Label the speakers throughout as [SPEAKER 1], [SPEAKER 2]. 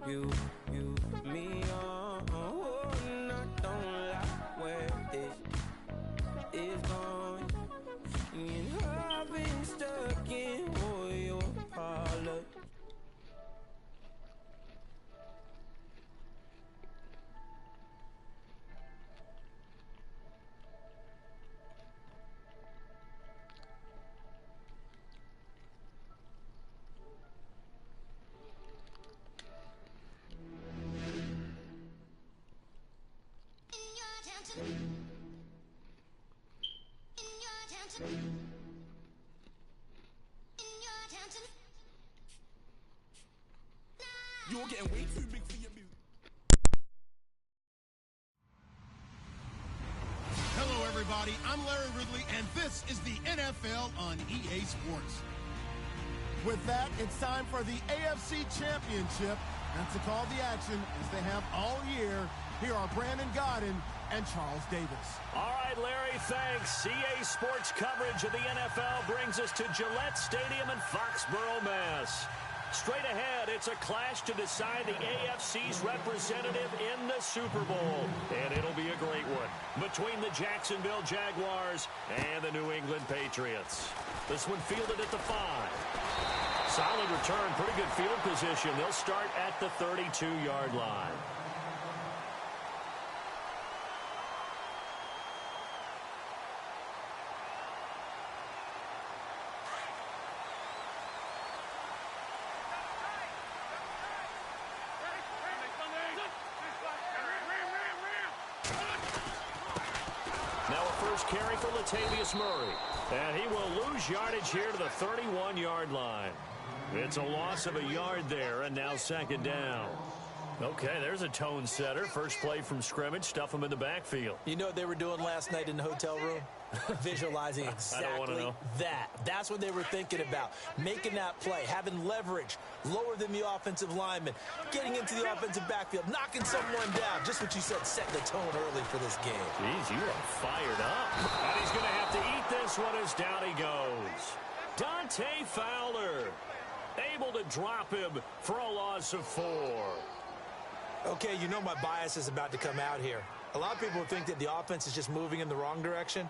[SPEAKER 1] you, me on. Oh, and I don't like where this is going. And I've been stuck in all your parlor.
[SPEAKER 2] You're getting way too big for your music.
[SPEAKER 3] Hello, everybody. I'm Larry Ridley, and this is the NFL on EA Sports. With that, it's time for the AFC Championship. And to call the action, as they have all year, here are Brandon Godden and Charles Davis.
[SPEAKER 4] All right, Larry, thanks. EA Sports coverage of the NFL brings us to Gillette Stadium in Foxborough, Mass. Straight ahead, it's a clash to decide the AFC's representative in the Super Bowl. And it'll be a great one between the Jacksonville Jaguars and the New England Patriots. This one fielded at the 5. Solid return, pretty good field position. They'll start at the 32-yard line. Carry for Latavius Murray. And he will lose yardage here to the 31-yard line. It's a loss of a yard there, and now second down. Okay, there's a tone setter. First play from scrimmage, stuff him in the backfield.
[SPEAKER 5] You know what they were doing last night in the hotel room? Visualizing exactly that. That's what they were thinking about. Making that play, having leverage, lower than the offensive lineman, getting into the offensive backfield, knocking someone down. Just what you said, setting the tone early for this game.
[SPEAKER 4] Jeez, you are fired up. And he's going to have to eat this one as down he goes. Dante Fowler able to drop him for a loss of 4.
[SPEAKER 5] Okay, you know my bias is about to come out here. A lot of people think that the offense is just moving in the wrong direction.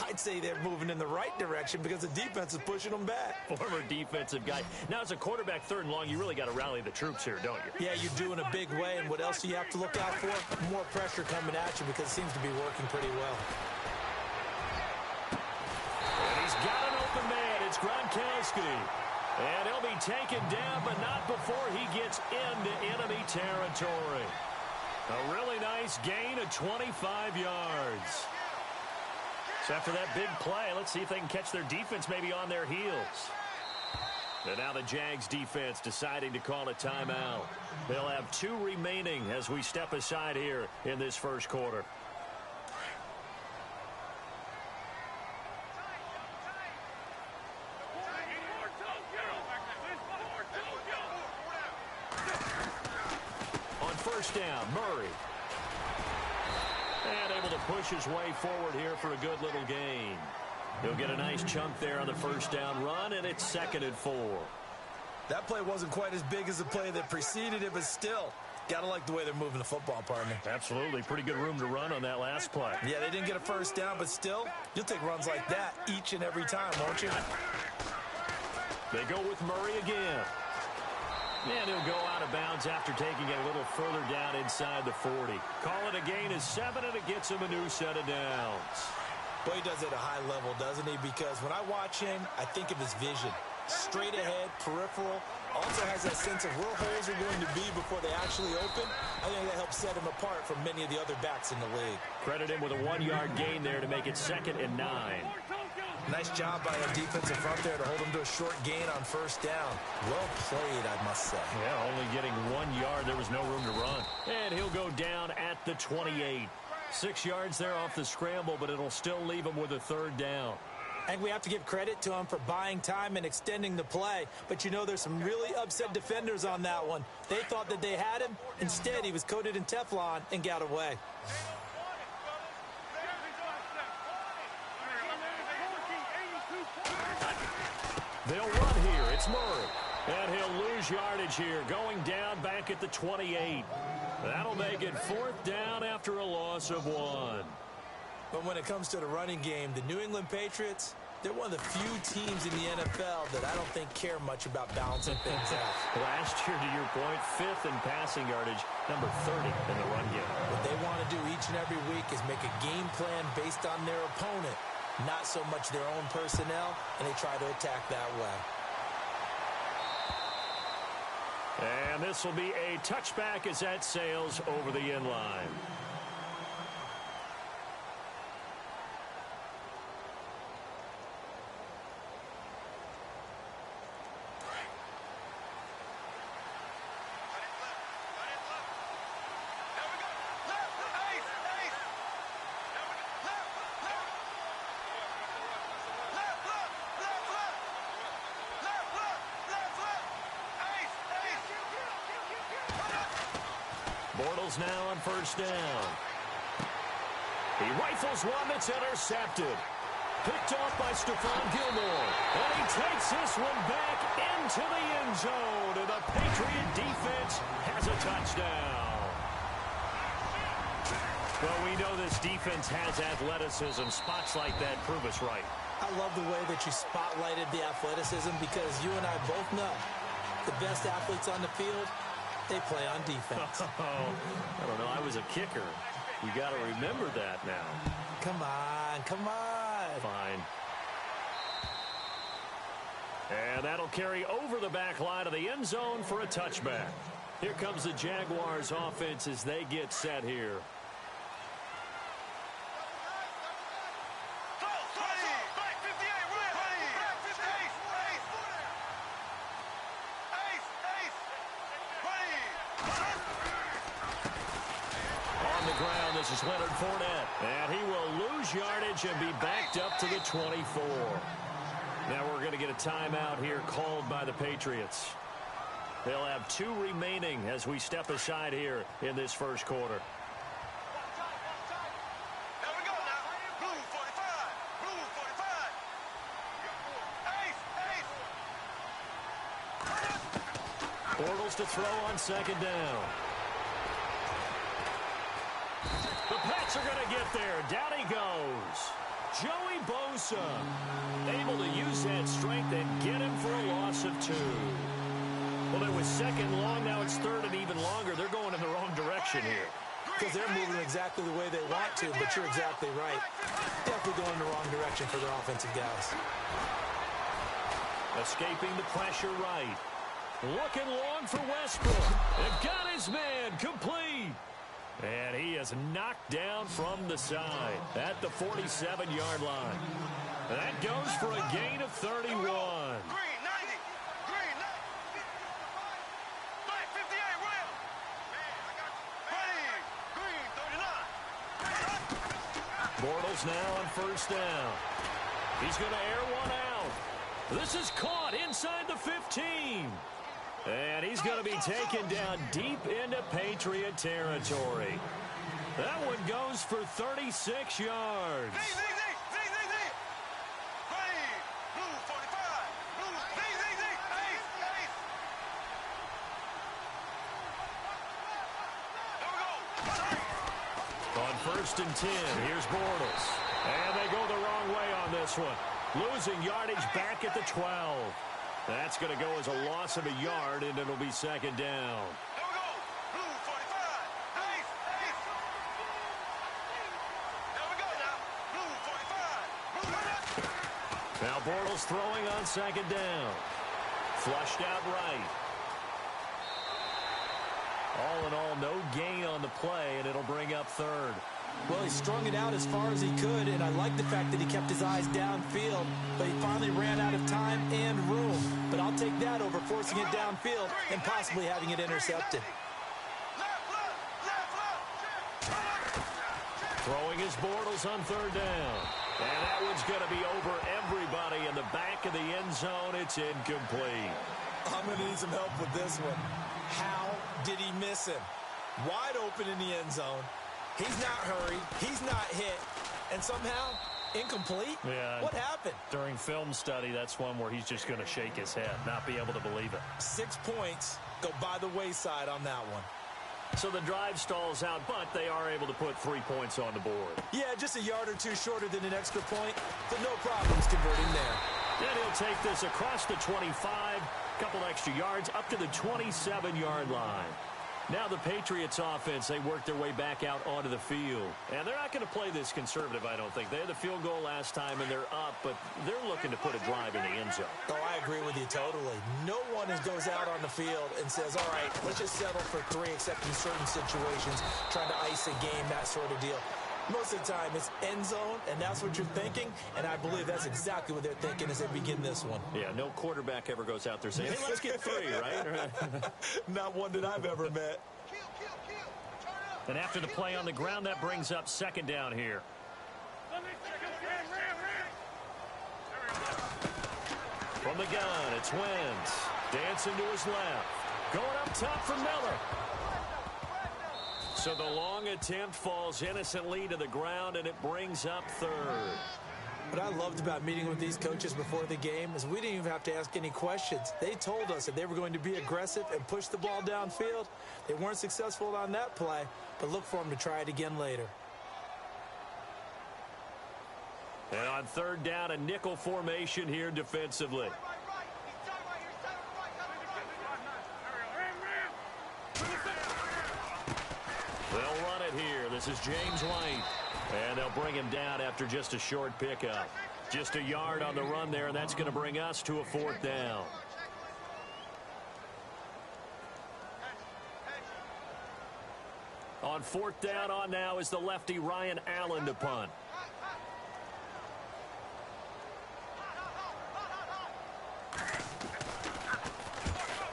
[SPEAKER 5] I'd say they're moving in the right direction because the defense is pushing them back.
[SPEAKER 4] Former defensive guy. Now, as a quarterback, third and long, you really got to rally the troops here, don't you?
[SPEAKER 5] Yeah, you do in a big way. And what else do you have to look out for? More pressure coming at you because it seems to be working pretty well.
[SPEAKER 4] And he's got an open man. It's Gronkowski. And he'll be taken down, but not before he gets into enemy territory. A really nice gain of 25 yards. So after that big play, let's see if they can catch their defense maybe on their heels. And now the Jags defense deciding to call a timeout. They'll have 2 remaining as we step aside here in this first quarter. On first down, Murray. And able to push his way forward here for a good little gain. He'll get a nice chunk there on the first down run, and it's 2nd and 4.
[SPEAKER 5] That play wasn't quite as big as the play that preceded it, but still, gotta like the way they're moving the football, partner.
[SPEAKER 4] Absolutely. Pretty good room to run on that last play.
[SPEAKER 5] Yeah, they didn't get a first down, but still, you'll take runs like that each and every time, won't you?
[SPEAKER 4] They go with Murray again. And he'll go out of bounds after taking it a little further down inside the 40. Call it a gain of 7, and it gets him a new set of downs.
[SPEAKER 5] Well, he does it at a high level, doesn't he? Because when I watch him, I think of his vision. Straight ahead, peripheral. Also has that sense of where holes are going to be before they actually open. I think that helps set him apart from many of the other backs in the league.
[SPEAKER 4] Credit him with a 1-yard gain there to make it 2nd and 9.
[SPEAKER 5] Nice job by the defensive front there to hold him to a short gain on first down. Well played, I must say.
[SPEAKER 4] Yeah, only getting 1 yard. There was no room to run. And he'll go down at the 28. 6 yards there off the scramble, but it'll still leave him with a 3rd down.
[SPEAKER 5] And we have to give credit to him for buying time and extending the play. But you know, there's some really upset defenders on that one. They thought that they had him. Instead, he was coated in Teflon and got away.
[SPEAKER 4] They'll run here. It's Murray. And he'll lose yardage here, going down back at the 28. That'll make it 4th down after a loss of 1.
[SPEAKER 5] But when it comes to the running game, the New England Patriots, they're one of the few teams in the NFL that I don't think care much about balancing things out.
[SPEAKER 4] Last year, to your point, 5th in passing yardage, number 30 in the run game.
[SPEAKER 5] What they want to do each and every week is make a game plan based on their opponent, not so much their own personnel, and they try to attack that way.
[SPEAKER 4] And this will be a touchback as that sails over the end line. Bortles now on 1st down. He rifles one that's intercepted. Picked off by Stephon Gilmore. And he takes this one back into the end zone. And the Patriot defense has a touchdown. Well, we know this defense has athleticism. Spots like that prove us right.
[SPEAKER 5] I love the way that you spotlighted the athleticism because you and I both know the best athletes on the field, they play on defense.
[SPEAKER 4] I don't know. I was a kicker. You got to remember that now.
[SPEAKER 5] Come on, come on.
[SPEAKER 4] Fine. And that'll carry over the back line of the end zone for a touchback. Here comes the Jaguars offense as they get set here. This is Leonard Fournette, and he will lose yardage and be backed up to the 24. Now we're going to get a timeout here called by the Patriots. They'll have 2 remaining as we step aside here in this first quarter. Bortles to throw on 2nd down. The Pats are going to get there. Down he goes. Joey Bosa able to use that strength and get him for a loss of 2. Well, it was 2nd long. Now it's 3rd and even longer. They're going in the wrong direction here.
[SPEAKER 5] Because they're moving exactly the way they want to, but you're exactly right. Definitely going in the wrong direction for their offensive guys.
[SPEAKER 4] Escaping the pressure right. Looking long for Westbrook. And got his man complete. And he is knocked down from the side at the 47-yard line. That goes for a gain of 31. Bortles now on 1st down. He's going to air one out. This is caught inside the 15. And he's going to be taken down deep into Patriot territory. That one goes for 36 yards. On 1st and 10, here's Bortles. And they go the wrong way on this one. Losing yardage back at the 12. That's going to go as a loss of a yard, and it'll be 2nd down. Now Bortles throwing on 2nd down. Flushed out right. All in all, no gain on the play, and it'll bring up 3rd.
[SPEAKER 5] Well, he strung it out as far as he could, and I like the fact that he kept his eyes downfield, but he finally ran out of time and room. But I'll take that over forcing it downfield and possibly having it intercepted.
[SPEAKER 4] Throwing his Bortles on 3rd down. And that one's going to be over everybody in the back of the end zone. It's incomplete.
[SPEAKER 5] I'm going to need some help with this one. How did he miss him? Wide open in the end zone. He's not hurried. He's not hit. And somehow, Incomplete?
[SPEAKER 4] Yeah.
[SPEAKER 5] What happened?
[SPEAKER 4] During film study, that's one where he's just going to shake his head, not be able to believe it.
[SPEAKER 5] 6 points go by the wayside on that one.
[SPEAKER 4] So the drive stalls out, but they are able to put 3 points on the board.
[SPEAKER 5] Yeah, just a yard or two shorter than an extra point, but no problems converting there.
[SPEAKER 4] Then he'll take this across the 25, couple extra yards, up to the 27-yard line. Now the Patriots offense, they work their way back out onto the field. And they're not going to play this conservative, I don't think. They had the field goal last time, and they're up, but they're looking to put a drive in the end zone.
[SPEAKER 5] Oh, I agree with you totally. No one goes out on the field and says, all right, let's just settle for 3, except in certain situations, trying to ice a game, that sort of deal. Most of the time, it's end zone, and that's what you're thinking, and I believe that's exactly what they're thinking as they begin this one.
[SPEAKER 4] Yeah, no quarterback ever goes out there saying, hey, let's get 3, right?
[SPEAKER 5] Not one that I've ever met.
[SPEAKER 4] And after the play on the ground, that brings up 2nd down here. From the gun, it's Wentz. Dancing to his left. Going up top for Miller. So the long attempt falls innocently to the ground, and it brings up 3rd.
[SPEAKER 5] What I loved about meeting with these coaches before the game is we didn't even have to ask any questions. They told us that they were going to be aggressive and push the ball downfield. They weren't successful on that play, but look for them to try it again later.
[SPEAKER 4] And on 3rd down, a nickel formation here defensively. They'll run it here. This is James White. And they'll bring him down after just a short pickup. Just a yard on the run there, and that's going to bring us to a 4th down. On 4th down on now is the lefty Ryan Allen to punt.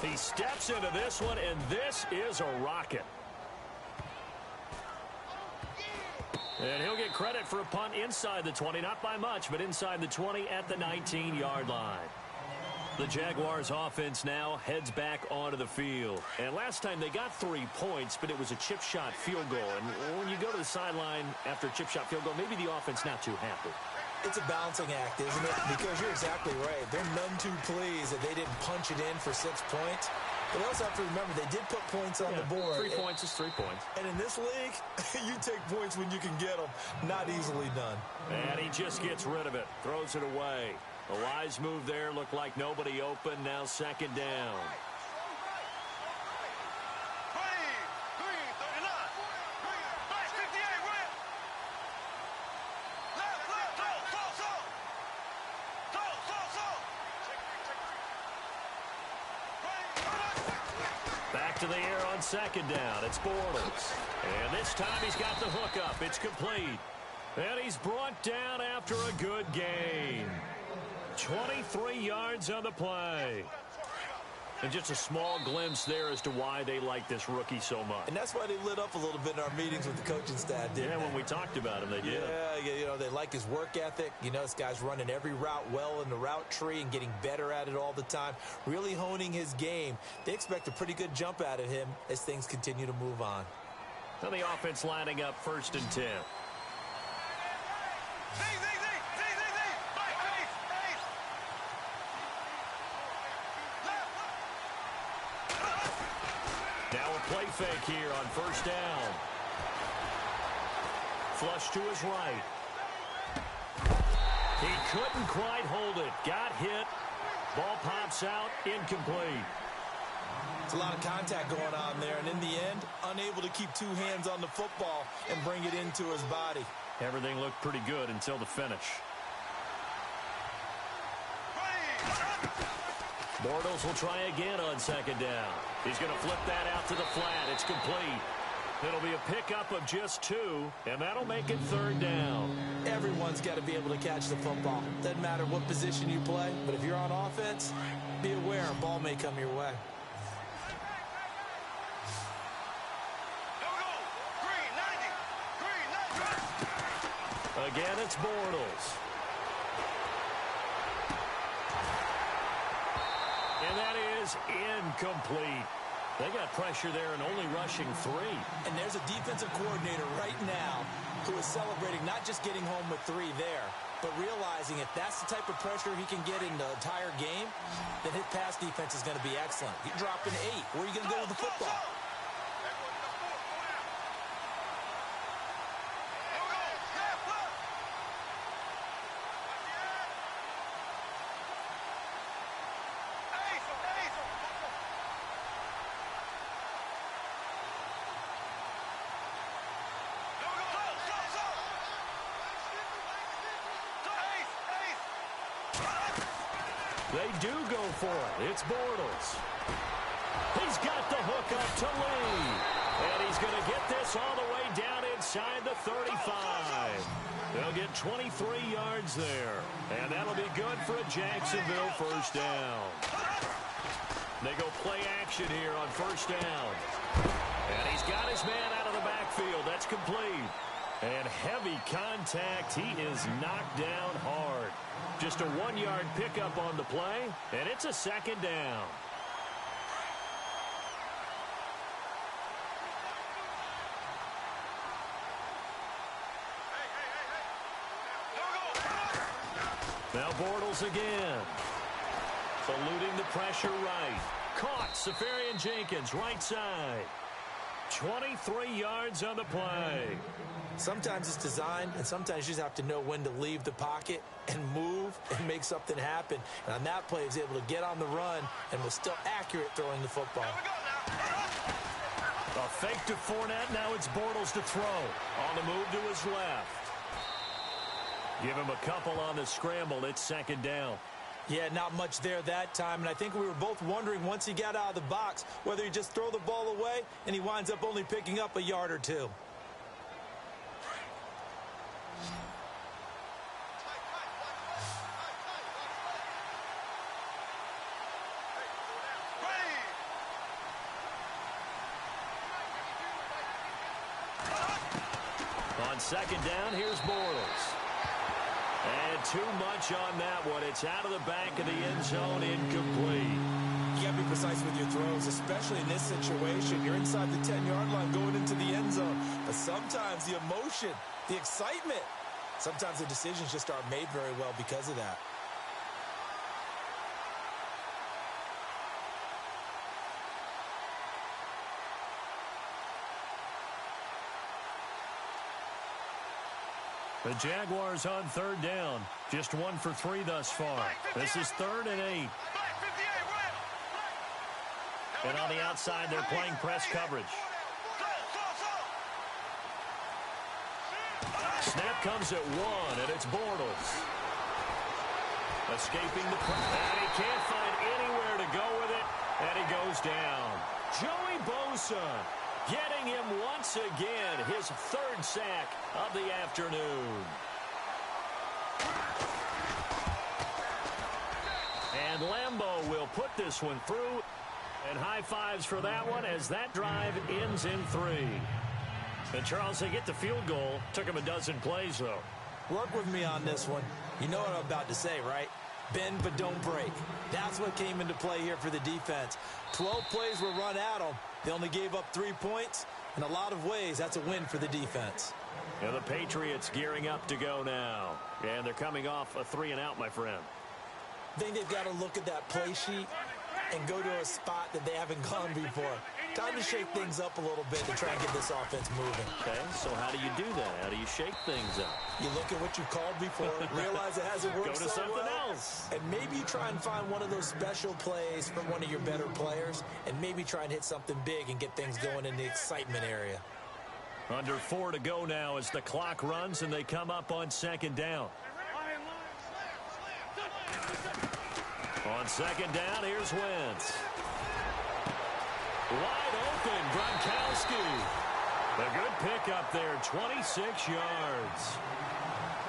[SPEAKER 4] He steps into this one, and this is a rocket. And he'll get credit for a punt inside the 20, not by much, but inside the 20 at the 19-yard line. The Jaguars offense now heads back onto the field. And last time they got 3 points, but it was a chip shot field goal. And when you go to the sideline after a chip shot field goal, maybe the offense not too happy.
[SPEAKER 5] It's a balancing act, isn't it? Because you're exactly right. They're none too pleased that they didn't punch it in for 6 points. But you also have to remember, they did put points on the board.
[SPEAKER 4] 3 points is 3 points.
[SPEAKER 5] And in this league, you take points when you can get them. Not easily done.
[SPEAKER 4] And he just gets rid of it. Throws it away. A wise move there. Looked like nobody open. Now 2nd down. To the air on 2nd down. It's Bortles. And this time he's got the hook up. It's complete. And he's brought down after a good gain. 23 yards on the play. And just a small glimpse there as to why they like this rookie so much.
[SPEAKER 5] And that's why they lit up a little bit in our meetings with the coaching staff, didn't they?
[SPEAKER 4] Yeah, when we talked about him, they did.
[SPEAKER 5] Yeah, you know, they like his work ethic. You know, this guy's running every route well in the route tree and getting better at it all the time, really honing his game. They expect a pretty good jump out of him as things continue to move on.
[SPEAKER 4] So the offense lining up 1st and 10. Now a play fake here on 1st down. Flush to his right. He couldn't quite hold it. Got hit. Ball pops out. Incomplete.
[SPEAKER 5] It's a lot of contact going on there, and in the end, unable to keep 2 hands on the football and bring it into his body.
[SPEAKER 4] Everything looked pretty good until the finish. Bortles will try again on 2nd down. He's going to flip that out to the flat. It's complete. It'll be a pickup of just 2, and that'll make it 3rd down.
[SPEAKER 5] Everyone's got to be able to catch the football. Doesn't matter what position you play, but if you're on offense, be aware a ball may come your way.
[SPEAKER 4] Again, it's Bortles. And that is incomplete. They got pressure there and only rushing 3.
[SPEAKER 5] And there's a defensive coordinator right now who is celebrating not just getting home with 3 there, but realizing if that's the type of pressure he can get in the entire game, then his pass defense is going to be excellent. You drop an 8. Where are you going to go with the football?
[SPEAKER 4] They do go for it. It's Bortles. He's got the hook up to Lee. And he's going to get this all the way down inside the 35. They'll get 23 yards there. And that'll be good for a Jacksonville first down. They go play action here on first down. And he's got his man out of the backfield. That's complete. And heavy contact. He is knocked down hard. Just a 1-yard pickup on the play, and it's a second down. Now Bortles again. Eluding the pressure right. Caught. Safarian Jenkins, right side. 23 yards on the play.
[SPEAKER 5] Sometimes it's designed, and sometimes you just have to know when to leave the pocket and move and make something happen. And on that play, he was able to get on the run and was still accurate throwing the football.
[SPEAKER 4] A fake to Fournette. Now it's Bortles to throw. On the move to his left. Give him a couple on the scramble. It's second down.
[SPEAKER 5] Yeah, not much there that time, and I think we were both wondering once he got out of the box whether he just throw the ball away and he winds up only picking up a yard or two.
[SPEAKER 4] On second down, here's Bortles. And too much on that one. It's out of the back of the end zone, incomplete.
[SPEAKER 5] You got to be precise with your throws, especially in this situation. You're inside the 10-yard line going into the end zone. But sometimes the emotion, the excitement, sometimes the decisions just aren't made very well because of that.
[SPEAKER 4] The Jaguars on third down. Just 1 for 3 thus far. This is 3rd and 8. And on the outside, they're playing press coverage. Snap comes at 1, and it's Bortles. Escaping the press. And he can't find anywhere to go with it, and he goes down. Joey Bosa getting him once again, his 3rd sack of the afternoon. And Lambeau will put this one through. And high fives for that one as that drive ends in 3. And Charles, they get the field goal. Took him a dozen plays, though.
[SPEAKER 5] Work with me on this one. You know what I'm about to say, right? Bend but don't break. That's what came into play here for the defense. 12 plays were run at them. They only gave up 3 points. In a lot of ways, that's a win for the defense.
[SPEAKER 4] And the Patriots gearing up to go now. And they're coming off a 3-and-out, my friend.
[SPEAKER 5] I think they've got to look at that play sheet and go to a spot that they haven't gone before. Time to shake things up a little bit to try and get this offense moving.
[SPEAKER 4] Okay, so how do you do that? How do you shake things up?
[SPEAKER 5] You look at what you called before, realize it hasn't worked
[SPEAKER 4] so well. Go to something else.
[SPEAKER 5] And maybe you try and find one of those special plays from one of your better players, and maybe try and hit something big and get things going in the excitement area.
[SPEAKER 4] Under 4 to go now as the clock runs and they come up on second down. On second down, here's Wentz. Wide open, Gronkowski. A good pickup there, 26 yards.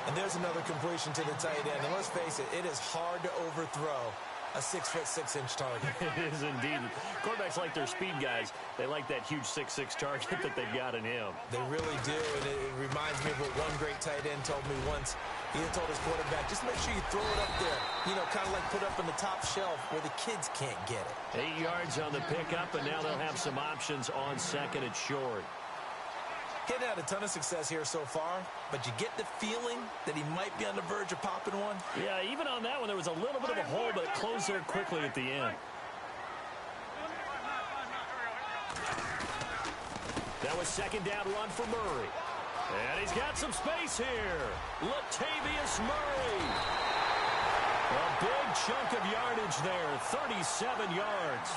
[SPEAKER 5] And there's another completion to the tight end. And let's face it, it is hard to overthrow a 6'6" target.
[SPEAKER 4] It is indeed. Quarterbacks like their speed guys. They like that huge 6'6" target that they've got in him.
[SPEAKER 5] They really do, and it reminds me of what one great tight end told me once. He had told his quarterback, just make sure you throw it up there. You know, kind of like put up on the top shelf where the kids can't get it.
[SPEAKER 4] 8 yards on the pickup, and now they'll have some options on second and short.
[SPEAKER 5] He hadn't had a ton of success here so far, but you get the feeling that he might be on the verge of popping one.
[SPEAKER 4] Yeah, even on that one, there was a little bit of a hole, but it closed there quickly at the end. That was second down run for Murray. And he's got some space here. Latavius Murray. A big chunk of yardage there, 37 yards.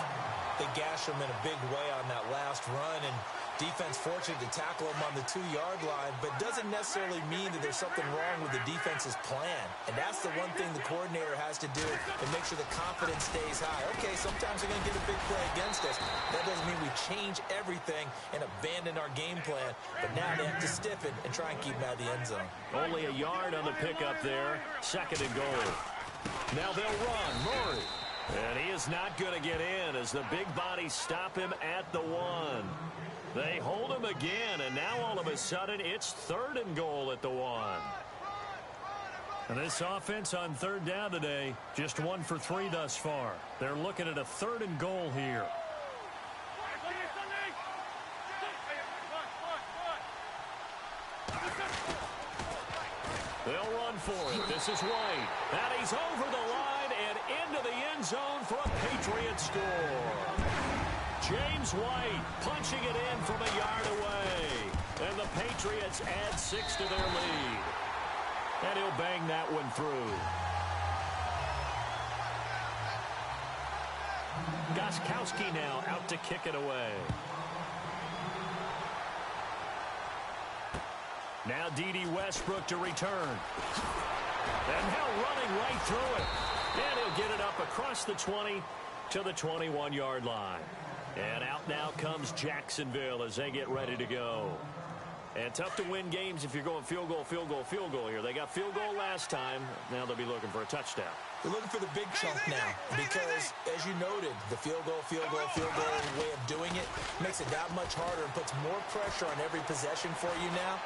[SPEAKER 5] They gashed him in a big way on that last run, and defense fortunate to tackle him on the 2-yard line, but doesn't necessarily mean that there's something wrong with the defense's plan. And that's the one thing the coordinator has to do to make sure the confidence stays high. Okay, sometimes they're going to get a big play against us. That doesn't mean we change everything and abandon our game plan, but now they have to stiffen and try and keep him out of the end zone.
[SPEAKER 4] Only a yard on the pickup there, second and goal. Now they'll run, Murray. And he is not going to get in as the big bodies stop him at the 1. They hold him again, and now all of a sudden it's third and goal at the 1. And this offense on third down today, just 1 for 3 thus far. They're looking at a third and goal here. They'll run for it. This is White. And he's over the line and into the end zone for a Patriot score. James White punching it in from a yard away. And the Patriots add 6 to their lead. And he'll bang that one through. Gostkowski now out to kick it away. Now D.D. Westbrook to return. And now running right through it. And he'll get it up across the 20 to the 21-yard line. And out now comes Jacksonville as they get ready to go. And tough to win games if you're going field goal, field goal, field goal here. They got field goal last time. Now they'll be looking for a touchdown.
[SPEAKER 5] They're looking for the big chunk now because, as you noted, the field goal way of doing it makes it that much harder and puts more pressure on every possession for you now.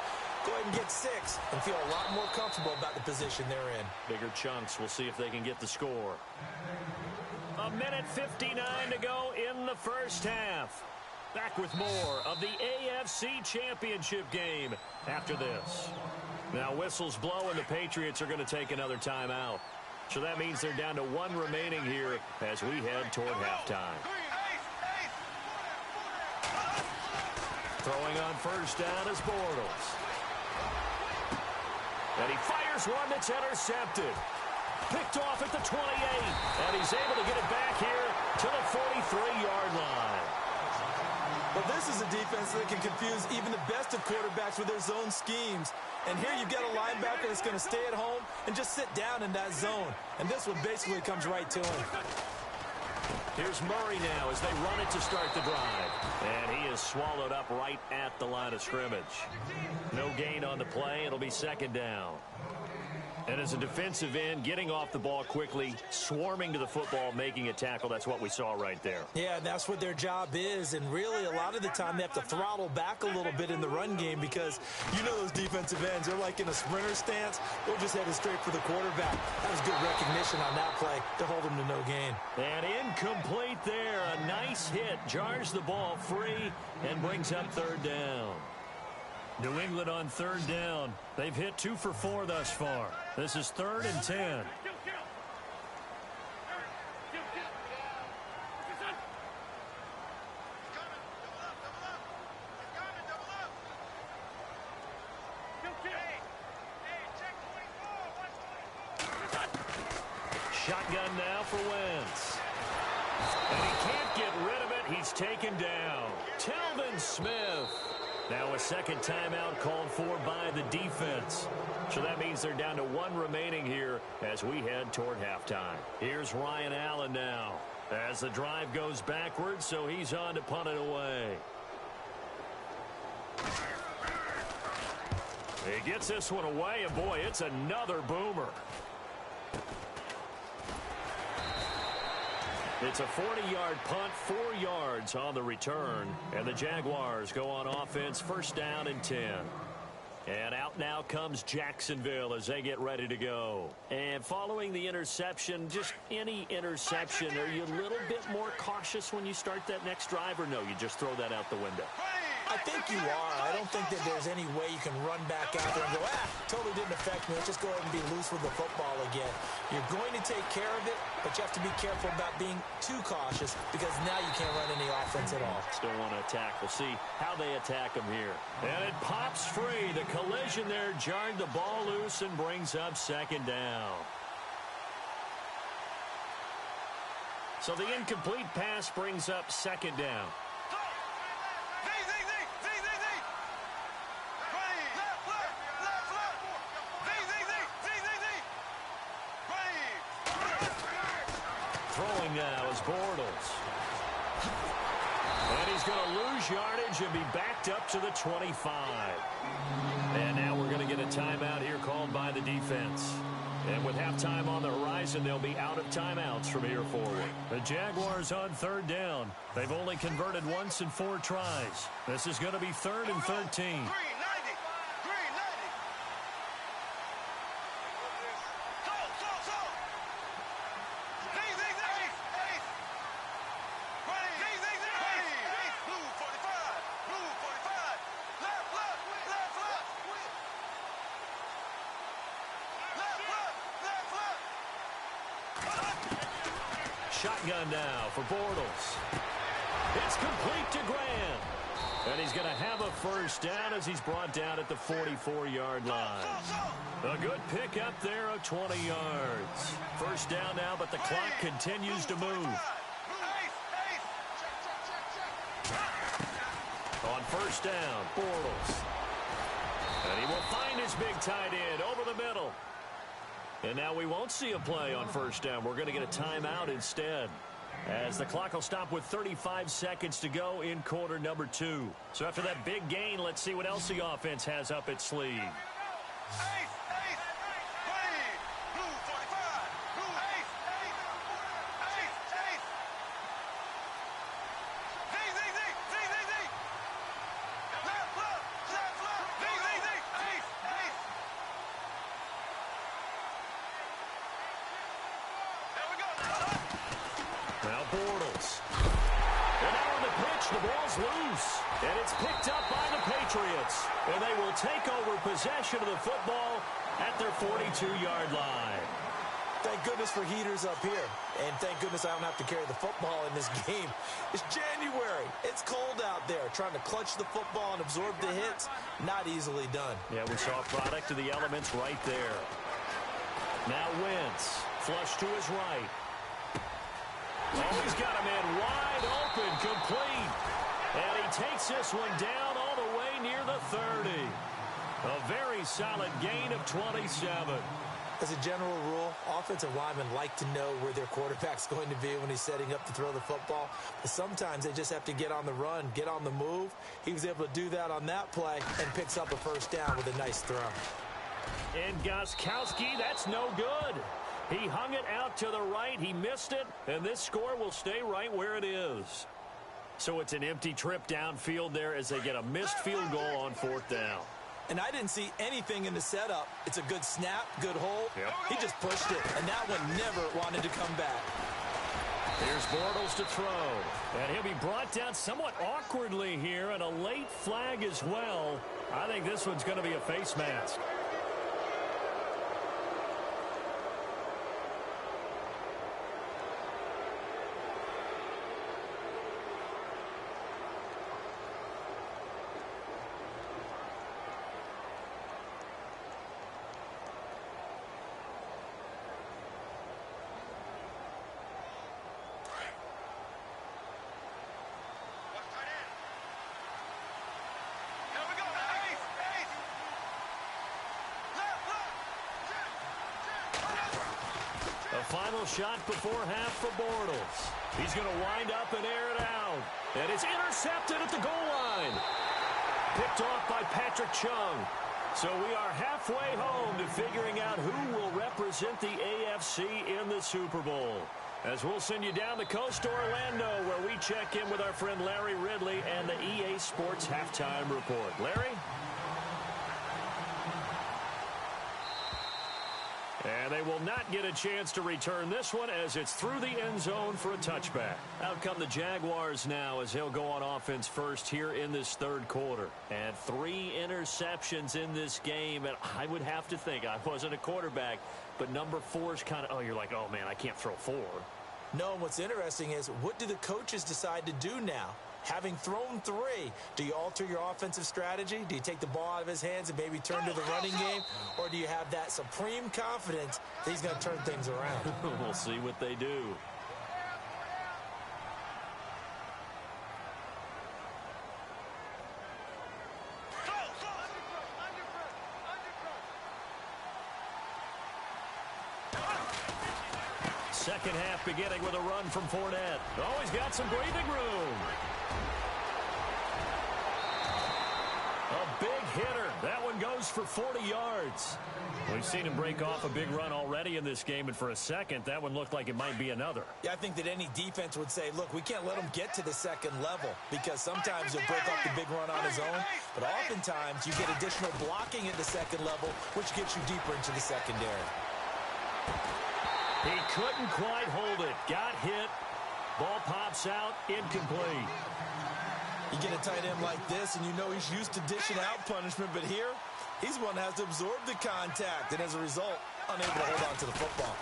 [SPEAKER 5] Go ahead and get 6 and feel a lot more comfortable about the position they're in.
[SPEAKER 4] Bigger chunks. We'll see if they can get the score. A minute 59 to go in the first half. Back with more of the AFC Championship game after this. Now whistles blow and the Patriots are going to take another timeout. So that means they're down to 1 remaining here as we head toward halftime. Throwing on first down is Bortles. And he fires one that's intercepted. Picked off at the 28. And he's able to get it back here to the 43-yard line.
[SPEAKER 5] Well, this is a defense that can confuse even the best of quarterbacks with their zone schemes. And here you've got a linebacker that's going to stay at home and just sit down in that zone. And this one basically comes right to him.
[SPEAKER 4] Here's Murray now as they run it to start the drive. And he is swallowed up right at the line of scrimmage. No gain on the play. It'll be second down. And as a defensive end, getting off the ball quickly, swarming to the football, making a tackle, that's what we saw right there.
[SPEAKER 5] Yeah, and that's what their job is. And really, a lot of the time, they have to throttle back a little bit in the run game because you know those defensive ends, they're like in a sprinter stance. They're just headed straight for the quarterback. That was good recognition on that play to hold him to no gain.
[SPEAKER 4] And incomplete there. A nice hit. Jars the ball free and brings up third down. New England on third down. They've hit 2 for 4 thus far. This is 3rd and 10. Shotgun now for Wentz. And he can't get rid of it. He's taken down. Telvin Smith. Now a second timeout called for by the defense. So that means they're down to 1 remaining here as we head toward halftime. Here's Ryan Allen now as the drive goes backwards, so he's on to punt it away. He gets this one away, and boy, it's another boomer. It's a 40-yard punt, 4 yards on the return. And the Jaguars go on offense, first down and 10. And out now comes Jacksonville as they get ready to go. And following the interception, just any interception, are you a little bit more cautious when you start that next drive, or no, you just throw that out the window?
[SPEAKER 5] I think you are. I don't think that there's any way you can run back out there and go, totally didn't affect me. Let's just go ahead and be loose with the football again. You're going to take care of it, but you have to be careful about being too cautious because now you can't run any offense at all.
[SPEAKER 4] Still want to attack. We'll see how they attack him here. And it pops free. The collision there jarred the ball loose and brings up second down. So the incomplete pass brings up second down. Throwing now is Bortles. And he's going to lose yardage and be backed up to the 25. And now we're going to get a timeout here called by the defense. And with halftime on the horizon, they'll be out of timeouts from here forward. The Jaguars on third down. They've only converted once in 4 tries. This is going to be 3rd and 13. Shotgun now for Bortles. It's complete to Graham. And he's going to have a first down as he's brought down at the 44-yard line. A good pickup there of 20 yards. First down now, but the clock continues to move. On first down, Bortles. And he will find his big tight end over the middle. And now we won't see a play on first down. We're going to get a timeout instead, as the clock will stop with 35 seconds to go in quarter number 2. So after that big gain, let's see what else the offense has up its sleeve. Now Bortles. And now on the pitch, the ball's loose. And it's picked up by the Patriots. And they will take over possession of the football at their 42-yard line.
[SPEAKER 5] Thank goodness for heaters up here. And thank goodness I don't have to carry the football in this game. It's January. It's cold out there. Trying to clutch the football and absorb the hits, not easily done.
[SPEAKER 4] Yeah, we saw a product of the elements right there. Now Wentz, flush to his right. Oh, he's got a man wide open, complete. And he takes this one down all the way near the 30. A very solid gain of 27.
[SPEAKER 5] As a general rule, offensive linemen like to know where their quarterback's going to be when he's setting up to throw the football. But sometimes they just have to get on the run, get on the move. He was able to do that on that play and picks up a first down with a nice throw.
[SPEAKER 4] And Gostkowski, that's no good. He hung it out to the right. He missed it, and this score will stay right where it is. So it's an empty trip downfield there as they get a missed field goal on 4th down.
[SPEAKER 5] And I didn't see anything in the setup. It's a good snap, good hold.
[SPEAKER 4] Yep.
[SPEAKER 5] He just pushed it, and that one never wanted to come back.
[SPEAKER 4] Here's Bortles to throw. And he'll be brought down somewhat awkwardly here, and a late flag as well. I think this one's going to be a face mask. Final shot before half for Bortles. He's going to wind up and air it out. And it's intercepted at the goal line. Picked off by Patrick Chung. So we are halfway home to figuring out who will represent the AFC in the Super Bowl. As we'll send you down the coast to Orlando, where we check in with our friend Larry Ridley and the EA Sports Halftime Report. Larry? And And they will not get a chance to return this one as it's through the end zone for a touchback. Out come the Jaguars now as he'll go on offense first here in this third quarter. And 3 interceptions in this game. And I would have to think, I wasn't a quarterback, but number 4 is kind of, oh, you're like, oh, man, I can't throw 4.
[SPEAKER 5] No, and what's interesting is what do the coaches decide to do now? Having thrown 3, do you alter your offensive strategy? Do you take the ball out of his hands and maybe turn to the running game? Or do you have that supreme confidence that he's going to turn things around?
[SPEAKER 4] We'll see what they do. Second half beginning with a run from Fournette. Oh, he's got some breathing room. A big hitter. That one goes for 40 yards. We've seen him break off a big run already in this game, and for a second, that one looked like it might be another.
[SPEAKER 5] Yeah, I think that any defense would say, look, we can't let him get to the second level because sometimes he'll break off the big run on his own, but oftentimes you get additional blocking at the second level, which gets you deeper into the secondary.
[SPEAKER 4] He couldn't quite hold it. Got hit. Ball pops out. Incomplete.
[SPEAKER 5] You get a tight end like this, and you know he's used to dishing out punishment, but here, he's one that has to absorb the contact, and as a result, unable to hold on to the football.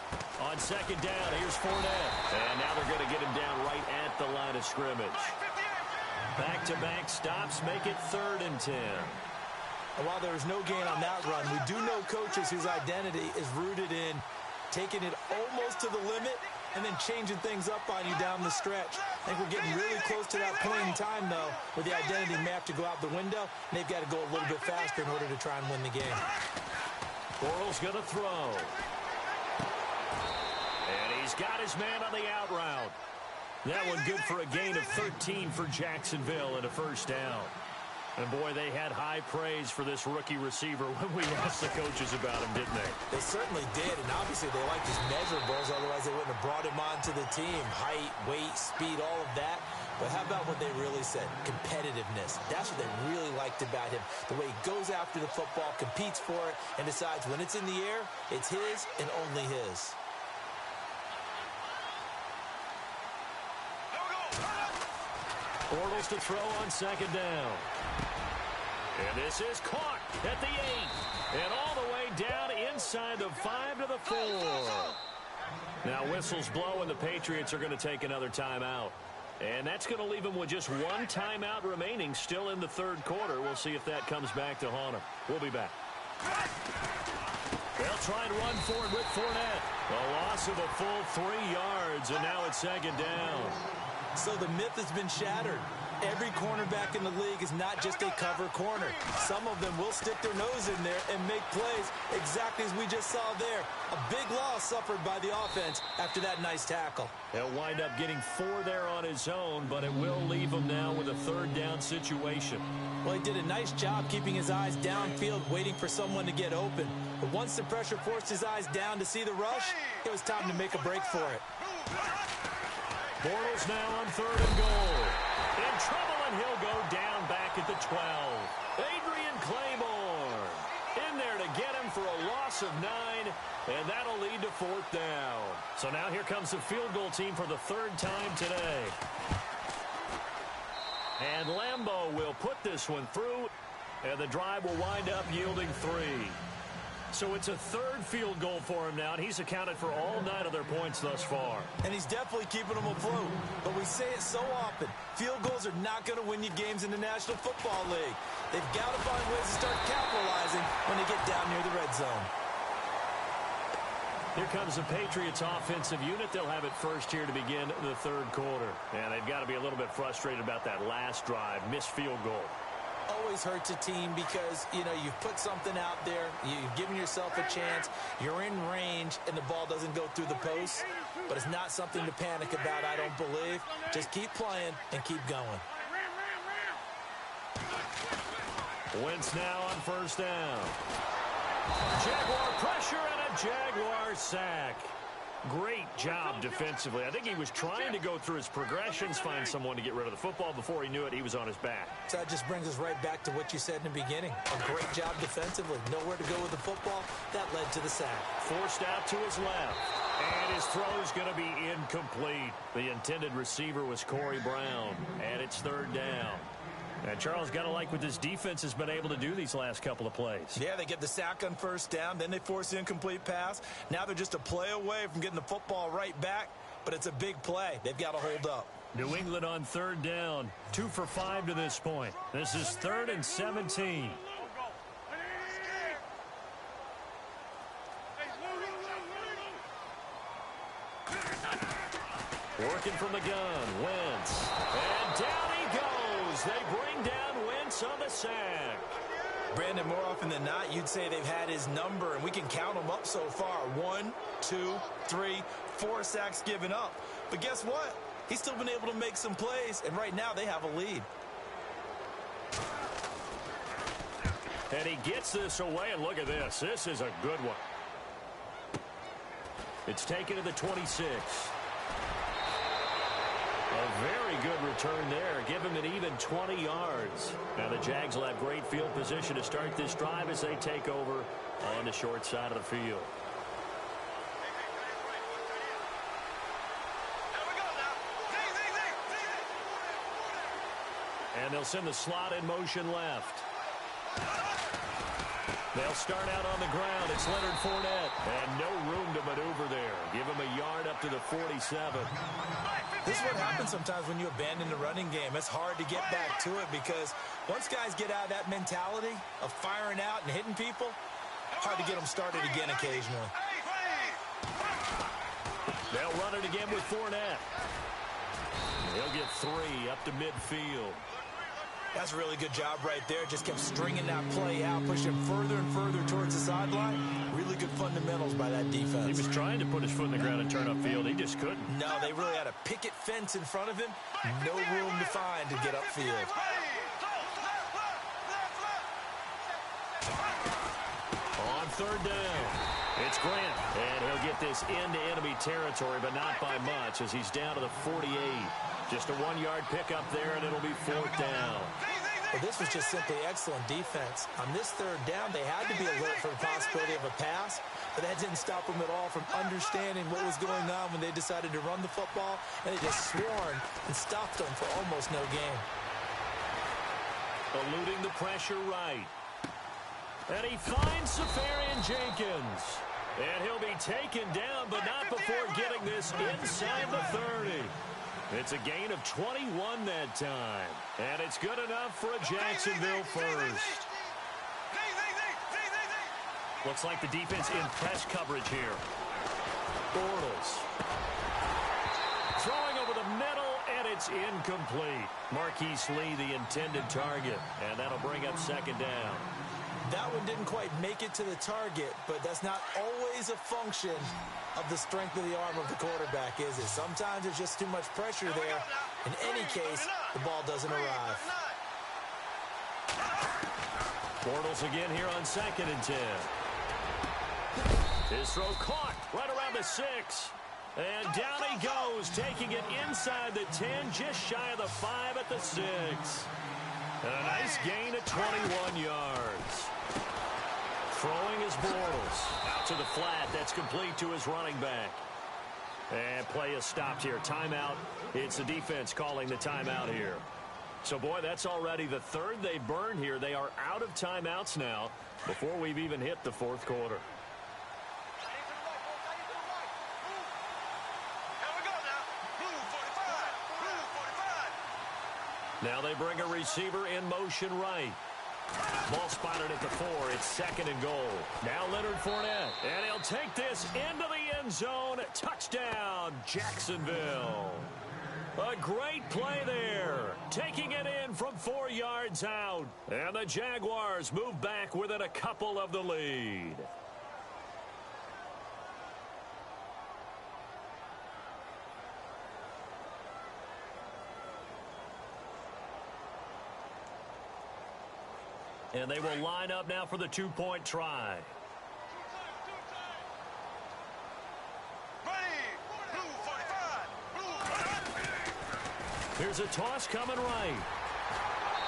[SPEAKER 4] On second down, here's Fournette. And now they're going to get him down right at the line of scrimmage. Back-to-back stops make it 3rd and 10.
[SPEAKER 5] And while there is no gain on that run, we do know coaches whose identity is rooted in taking it almost to the limit and then changing things up on you down the stretch. I think we're getting really close to that point in time, though, where the identity map to go out the window, and they've got to go a little bit faster in order to try and win the game.
[SPEAKER 4] Bortles going to throw. And he's got his man on the out route. That one good for a gain of 13 for Jacksonville and a first down. And, boy, they had high praise for this rookie receiver when we asked the coaches about him, didn't they?
[SPEAKER 5] They certainly did, and obviously they liked his measurables. Otherwise, they wouldn't have brought him onto the team. Height, weight, speed, all of that. But how about what they really said? Competitiveness. That's what they really liked about him. The way he goes after the football, competes for it, and decides when it's in the air, it's his and only his.
[SPEAKER 4] Bortles to throw on second down. And this is caught at the 8. And all the way down inside the 5 to the 4. Now whistles blow and the Patriots are going to take another timeout. And that's going to leave them with just 1 timeout remaining still in the third quarter. We'll see if that comes back to haunt them. We'll be back. They'll try and run forward with Fournette. A loss of a full 3 yards, and now it's second down.
[SPEAKER 5] So the myth has been shattered. Every cornerback in the league is not just a cover corner. Some of them will stick their nose in there and make plays exactly as we just saw there. A big loss suffered by the offense after that nice tackle.
[SPEAKER 4] He'll wind up getting 4 there on his own, but it will leave him now with a third down situation.
[SPEAKER 5] Well, he did a nice job keeping his eyes downfield, waiting for someone to get open. But once the pressure forced his eyes down to see the rush, it was time to make a break for it.
[SPEAKER 4] Bortles now on 3rd and goal. In trouble, and he'll go down back at the 12. Adrian Claymore in there to get him for a loss of 9, and that'll lead to 4th down. So now here comes the field goal team for the 3rd time today. And Lambeau will put this one through, and the drive will wind up yielding 3. So it's a 3rd field goal for him now, and he's accounted for all 9 of their points thus far.
[SPEAKER 5] And he's definitely keeping them afloat. But we say it so often, field goals are not going to win you games in the National Football League. They've got to find ways to start capitalizing when they get down near the red zone.
[SPEAKER 4] Here comes the Patriots offensive unit. They'll have it first here to begin the third quarter. And they've got to be a little bit frustrated about that last drive, missed field goal.
[SPEAKER 5] Always hurts a team because, you know, you've put something out there, you've given yourself a chance, you're in range, and the ball doesn't go through the post. But it's not something to panic about, I don't believe. Just keep playing and keep going.
[SPEAKER 4] Wentz now on first down. Jaguar pressure and a Jaguar sack. Great job defensively. I think he was trying to go through his progressions, find someone to get rid of the football. Before he knew it, he was on his back.
[SPEAKER 5] So that just brings us right back to what you said in the beginning. A great job defensively. Nowhere to go with the football. That led to the sack.
[SPEAKER 4] Forced out to his left. And his throw's going to be incomplete. The intended receiver was Corey Brown. And it's third down. And Charles, got to like what this defense has been able to do these last couple of plays.
[SPEAKER 5] Yeah, they get the sack on first down, then they force the incomplete pass. Now they're just a play away from getting the football right back, but it's a big play. They've got to hold up.
[SPEAKER 4] New England on third down, 2 for 5 to this point. This is 3rd and 17. Working from the gun, Wentz. And down he goes. They bring down Wentz on the sack.
[SPEAKER 5] Brandon, more often than not, you'd say they've had his number, and we can count them up so far. 1, 2, 3, 4 sacks given up. But guess what? He's still been able to make some plays, and right now they have a lead.
[SPEAKER 4] And he gets this away, and look at this. This is a good one. It's taken to the 26. A very good return there. Give him an even 20 yards. Now the Jags will have great field position to start this drive as they take over on the short side of the field. And they'll send the slot in motion left. They'll start out on the ground. It's Leonard Fournette. And no room to maneuver there. Give him a yard up to the 47.
[SPEAKER 5] This is what happens sometimes when you abandon the running game. It's hard to get back to it because once guys get out of that mentality of firing out and hitting people, hard to get them started again occasionally.
[SPEAKER 4] They'll run it again with Fournette. He'll get 3 up to midfield.
[SPEAKER 5] That's a really good job right there. Just kept stringing that play out, pushing further and further towards the sideline. Really good fundamentals by that defense.
[SPEAKER 4] He was trying to put his foot in the ground and turn upfield. He just couldn't.
[SPEAKER 5] No, they really had a picket fence in front of him. No room to find to get upfield.
[SPEAKER 4] On third down, it's Grant. And he'll get this into enemy territory, but not by much as he's down to the 48. Just a 1-yard pickup there, and it'll be 4th down.
[SPEAKER 5] Well, this was just simply excellent defense. On this third down, they had to be alert for the possibility of a pass, but that didn't stop them at all from understanding what was going on when they decided to run the football, and they just swarmed and stopped them for almost no gain.
[SPEAKER 4] Eluding the pressure right. And he finds Safarian Jenkins. And he'll be taken down, but not before getting this inside the 30. It's a gain of 21 that time. And it's good enough for a Jacksonville first. Looks like the defense in press coverage here. Bortles. Throwing over the middle, and it's incomplete. Marquise Lee, the intended target. And that'll bring up 2nd down.
[SPEAKER 5] That one didn't quite make it to the target, but that's not always a function of the strength of the arm of the quarterback, is it? Sometimes there's just too much pressure there. In any case, the ball doesn't arrive.
[SPEAKER 4] Bortles again here on 2nd and 10. His throw caught right around the 6. And down he goes, taking it inside the 10, just shy of the 5 at the 6. And a nice gain of 21 yards. Throwing is Bortles. Out to the flat. That's complete to his running back. And play is stopped here. Timeout. It's the defense calling the timeout here. So, boy, that's already the 3rd they burned here. They are out of timeouts now before we've even hit the 4th quarter. Now they bring a receiver in motion right. Ball spotted at the 4. It's 2nd and goal. Now Leonard Fournette. And he'll take this into the end zone. Touchdown, Jacksonville. A great play there. Taking it in from 4 yards out. And the Jaguars move back within a couple of the lead. And they will line up now for the 2-point try.
[SPEAKER 2] Ready.
[SPEAKER 4] Here's a toss coming right.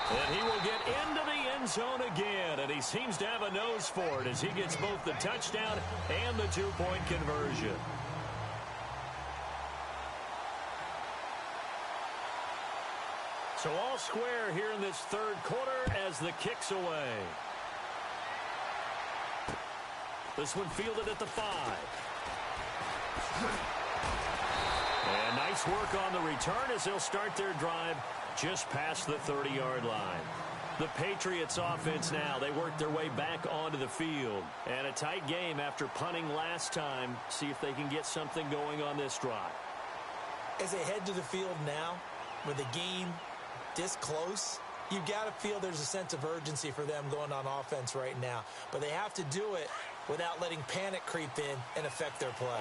[SPEAKER 4] And he will get into the end zone again, and he seems to have a nose for it as he gets both the touchdown and the two-point conversion. So all square here in this third quarter as the kick's away. This one fielded at the 5. And nice work on the return as they'll start their drive just past the 30-yard line. The Patriots offense now, they work their way back onto the field. And a tight game after punting last time. See if they can get something going on this drive.
[SPEAKER 5] As they head to the field now, with the game this close, you've got to feel there's a sense of urgency for them going on offense right now. But they have to do it without letting panic creep in and affect their play.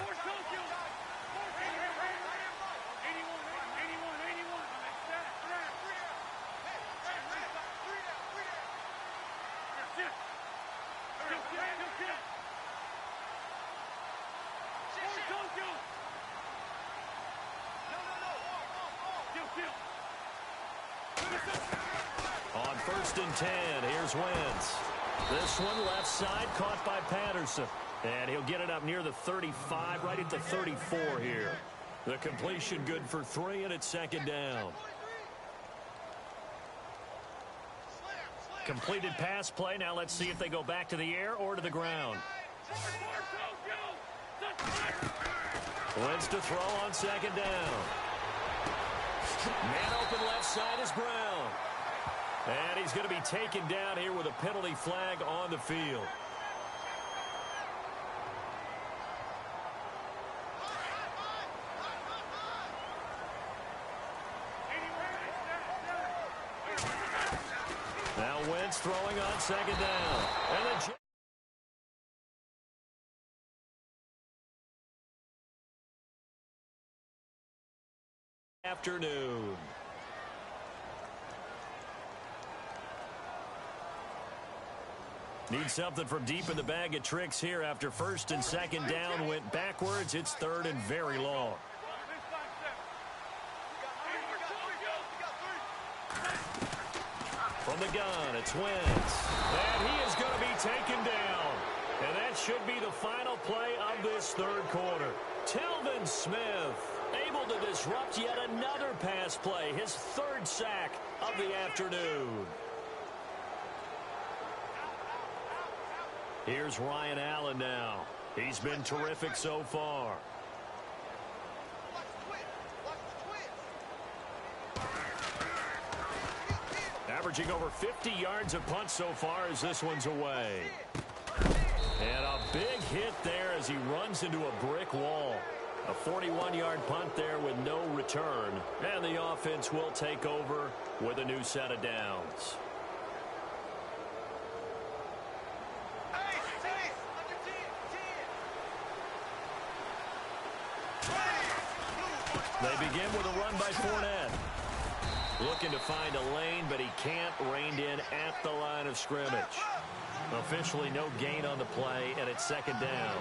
[SPEAKER 4] On 1st and 10, here's Wentz. This one left side caught by Patterson. And he'll get it up near the 35, right at the 34 here. The completion good for 3, and it's 2nd down. Completed pass play. Now let's see if they go back to the air or to the ground. Wentz to throw on 2nd down. Man open left side is Brown. And he's going to be taken down here with a penalty flag on the field. Now Wentz throwing on 2nd down. And the afternoon. Need something from deep in the bag of tricks here after 1st and 2nd down went backwards. It's 3rd and very long. From the gun, it's Wentz. And he is going to be taken down. And that should be the final play of this third quarter. Telvin Smith able to disrupt yet another pass play. His 3rd sack of the afternoon. Here's Ryan Allen now. He's been terrific so far. Averaging over 50 yards of punt so far as this one's away. And a big hit there as he runs into a brick wall. A 41-yard punt there with no return. And the offense will take over with a new set of downs. They begin with a run by Fournette. Looking to find a lane, but he can't. Reined in at the line of scrimmage. Officially no gain on the play, and it's 2nd down.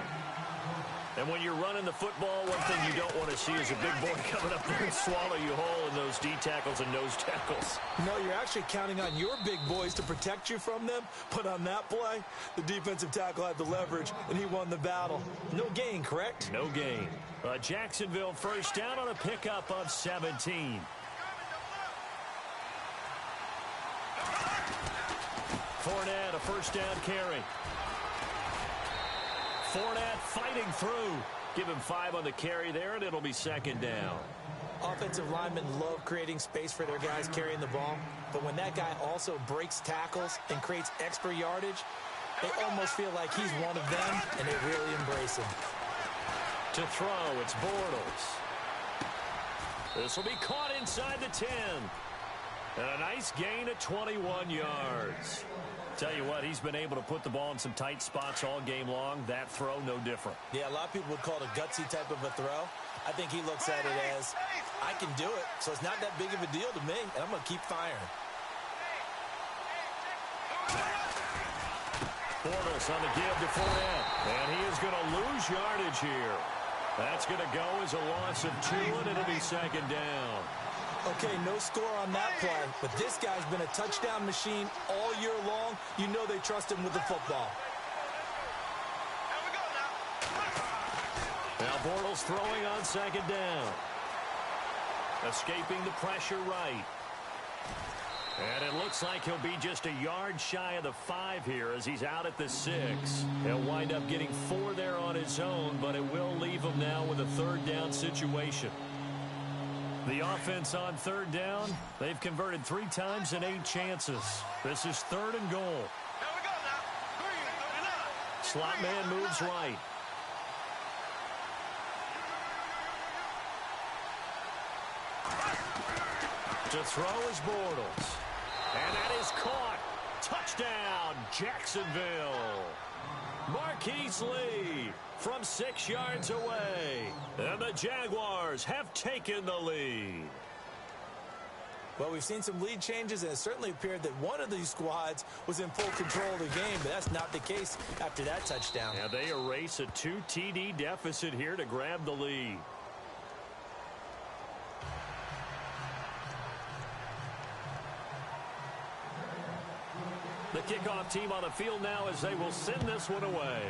[SPEAKER 4] And when you're running the football, one thing you don't want to see is a big boy coming up there and swallow you whole in those D tackles and nose tackles.
[SPEAKER 5] No, you're actually counting on your big boys to protect you from them. But on that play, the defensive tackle had the leverage, and he won the battle. No gain, correct?
[SPEAKER 4] No gain. Jacksonville 1st down on a pickup of 17. Fournette, a 1st down carry. Fournette fighting through. Give him 5 on the carry there, and it'll be 2nd down.
[SPEAKER 5] Offensive linemen love creating space for their guys carrying the ball. But when that guy also breaks tackles and creates extra yardage, they almost feel like he's one of them, and they really embrace him.
[SPEAKER 4] To throw, it's Bortles. This will be caught inside the 10. And a nice gain of 21 yards. Tell you what, he's been able to put the ball in some tight spots all game long. That throw, no different.
[SPEAKER 5] Yeah, a lot of people would call it a gutsy type of a throw. I think he looks at it as, I can do it, so it's not that big of a deal to me, and I'm going to keep firing. Bortles on the give to Fournette. And he is going to lose yardage here.
[SPEAKER 4] That's going to go as a loss of 2, and it'll be second down.
[SPEAKER 5] Okay, no score on that play, but this guy's been a touchdown machine all year long. You know they trust him with the football.
[SPEAKER 4] Now Bortles throwing on second down. Escaping the pressure right. And it looks like he'll be just a yard shy of the 5 here as he's out at the 6. He'll wind up getting 4 there on his own, but it will leave him now with a third down situation. The offense on third down, they've converted 3 times in 8 chances. This is 3rd and goal. Slot man moves right. To throw is Bortles. And that is caught. Touchdown, Jacksonville. Marquise Lee from 6 yards away. And the Jaguars have taken the lead.
[SPEAKER 5] Well, we've seen some lead changes, and it certainly appeared that one of these squads was in full control of the game, but that's not the case after that touchdown.
[SPEAKER 4] Yeah, they erase a 2 TD deficit here to grab the lead. The kickoff team on the field now as they will send this one away.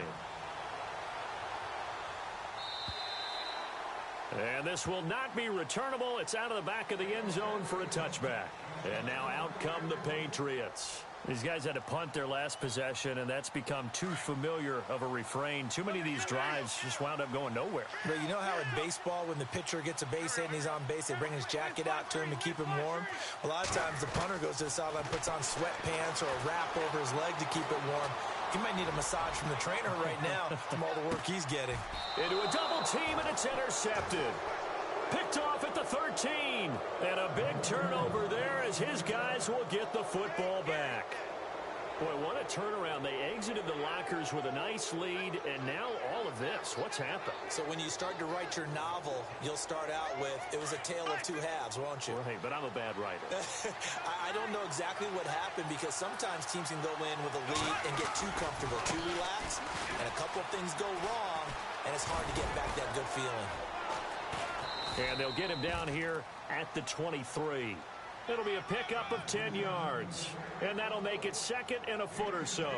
[SPEAKER 4] And this will not be returnable. It's out of the back of the end zone for a touchback. And now out come the Patriots. These guys had to punt their last possession, and that's become too familiar of a refrain. Too many of these drives just wound up going nowhere.
[SPEAKER 5] But you know how in baseball, when the pitcher gets a base hit and he's on base, they bring his jacket out to him to keep him warm? A lot of times the punter goes to the sideline, puts on sweatpants or a wrap over his leg to keep it warm. He might need a massage from the trainer right now from all the work he's getting.
[SPEAKER 4] Into a double team, and it's intercepted. Picked off at the 13. And a big turnover there as his guys will get the football back. Boy, what a turnaround. They exited the lockers with a nice lead, and now all of this. What's happened?
[SPEAKER 5] So when you start to write your novel, you'll start out with, it was a tale of 2 halves, won't you?
[SPEAKER 4] Right, but I'm a bad writer.
[SPEAKER 5] I don't know exactly what happened because sometimes teams can go in with a lead and get too comfortable, too relaxed, and a couple of things go wrong, and it's hard to get back that good feeling.
[SPEAKER 4] And they'll get him down here at the 23. It'll be a pickup of 10 yards. And that'll make it 2nd and a foot or so.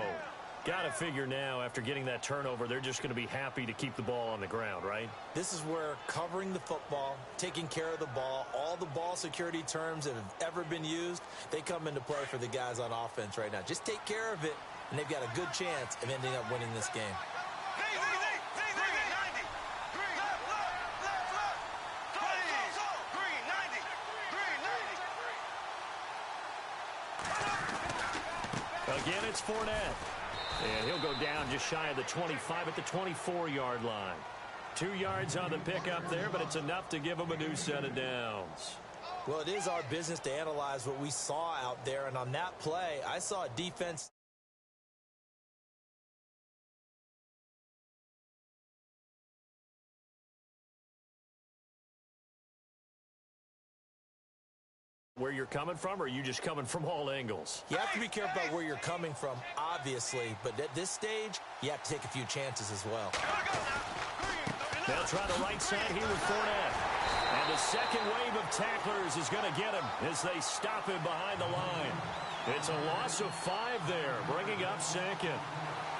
[SPEAKER 4] Got to figure now, after getting that turnover, they're just going to be happy to keep the ball on the ground, right?
[SPEAKER 5] This is where covering the football, taking care of the ball, all the ball security terms that have ever been used, they come into play for the guys on offense right now. Just take care of it, and they've got a good chance of ending up winning this game.
[SPEAKER 4] Again, it's Fournette. And he'll go down just shy of the 25 at the 24-yard line. 2 yards on the pickup there, but it's enough to give him a new set of downs.
[SPEAKER 5] Well, it is our business to analyze what we saw out there, and on that play, I saw a defense
[SPEAKER 4] where you're coming from, or are you just coming from all angles?
[SPEAKER 5] You have to be careful about where you're coming from, obviously, but at this stage, you have to take a few chances as well.
[SPEAKER 4] They'll try the right side here with Fournette. And the second wave of tacklers is going to get him as they stop him behind the line. It's a loss of 5 there, bringing up 2nd.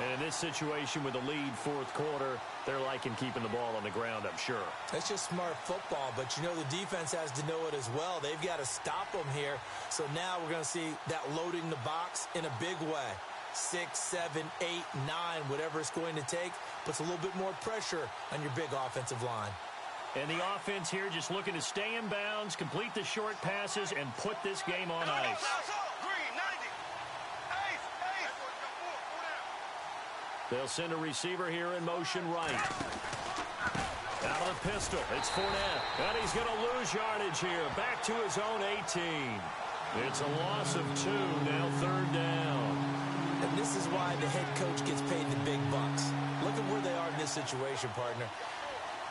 [SPEAKER 4] And in this situation with the lead 4th quarter, they're liking keeping the ball on the ground, I'm sure.
[SPEAKER 5] That's just smart football, but you know the defense has to know it as well. They've got to stop them here. So now we're going to see that loading the box in a big way. 6, 7, 8, 9, whatever it's going to take, puts a little bit more pressure on your big offensive line.
[SPEAKER 4] And the offense here just looking to stay in bounds, complete the short passes, and put this game on ice. They'll send a receiver here in motion right. Out of the pistol, it's Fournette. And he's going to lose yardage here. Back to his own 18. It's a loss of 2, now 3rd down.
[SPEAKER 5] And this is why the head coach gets paid the big bucks. Look at where they are in this situation, partner.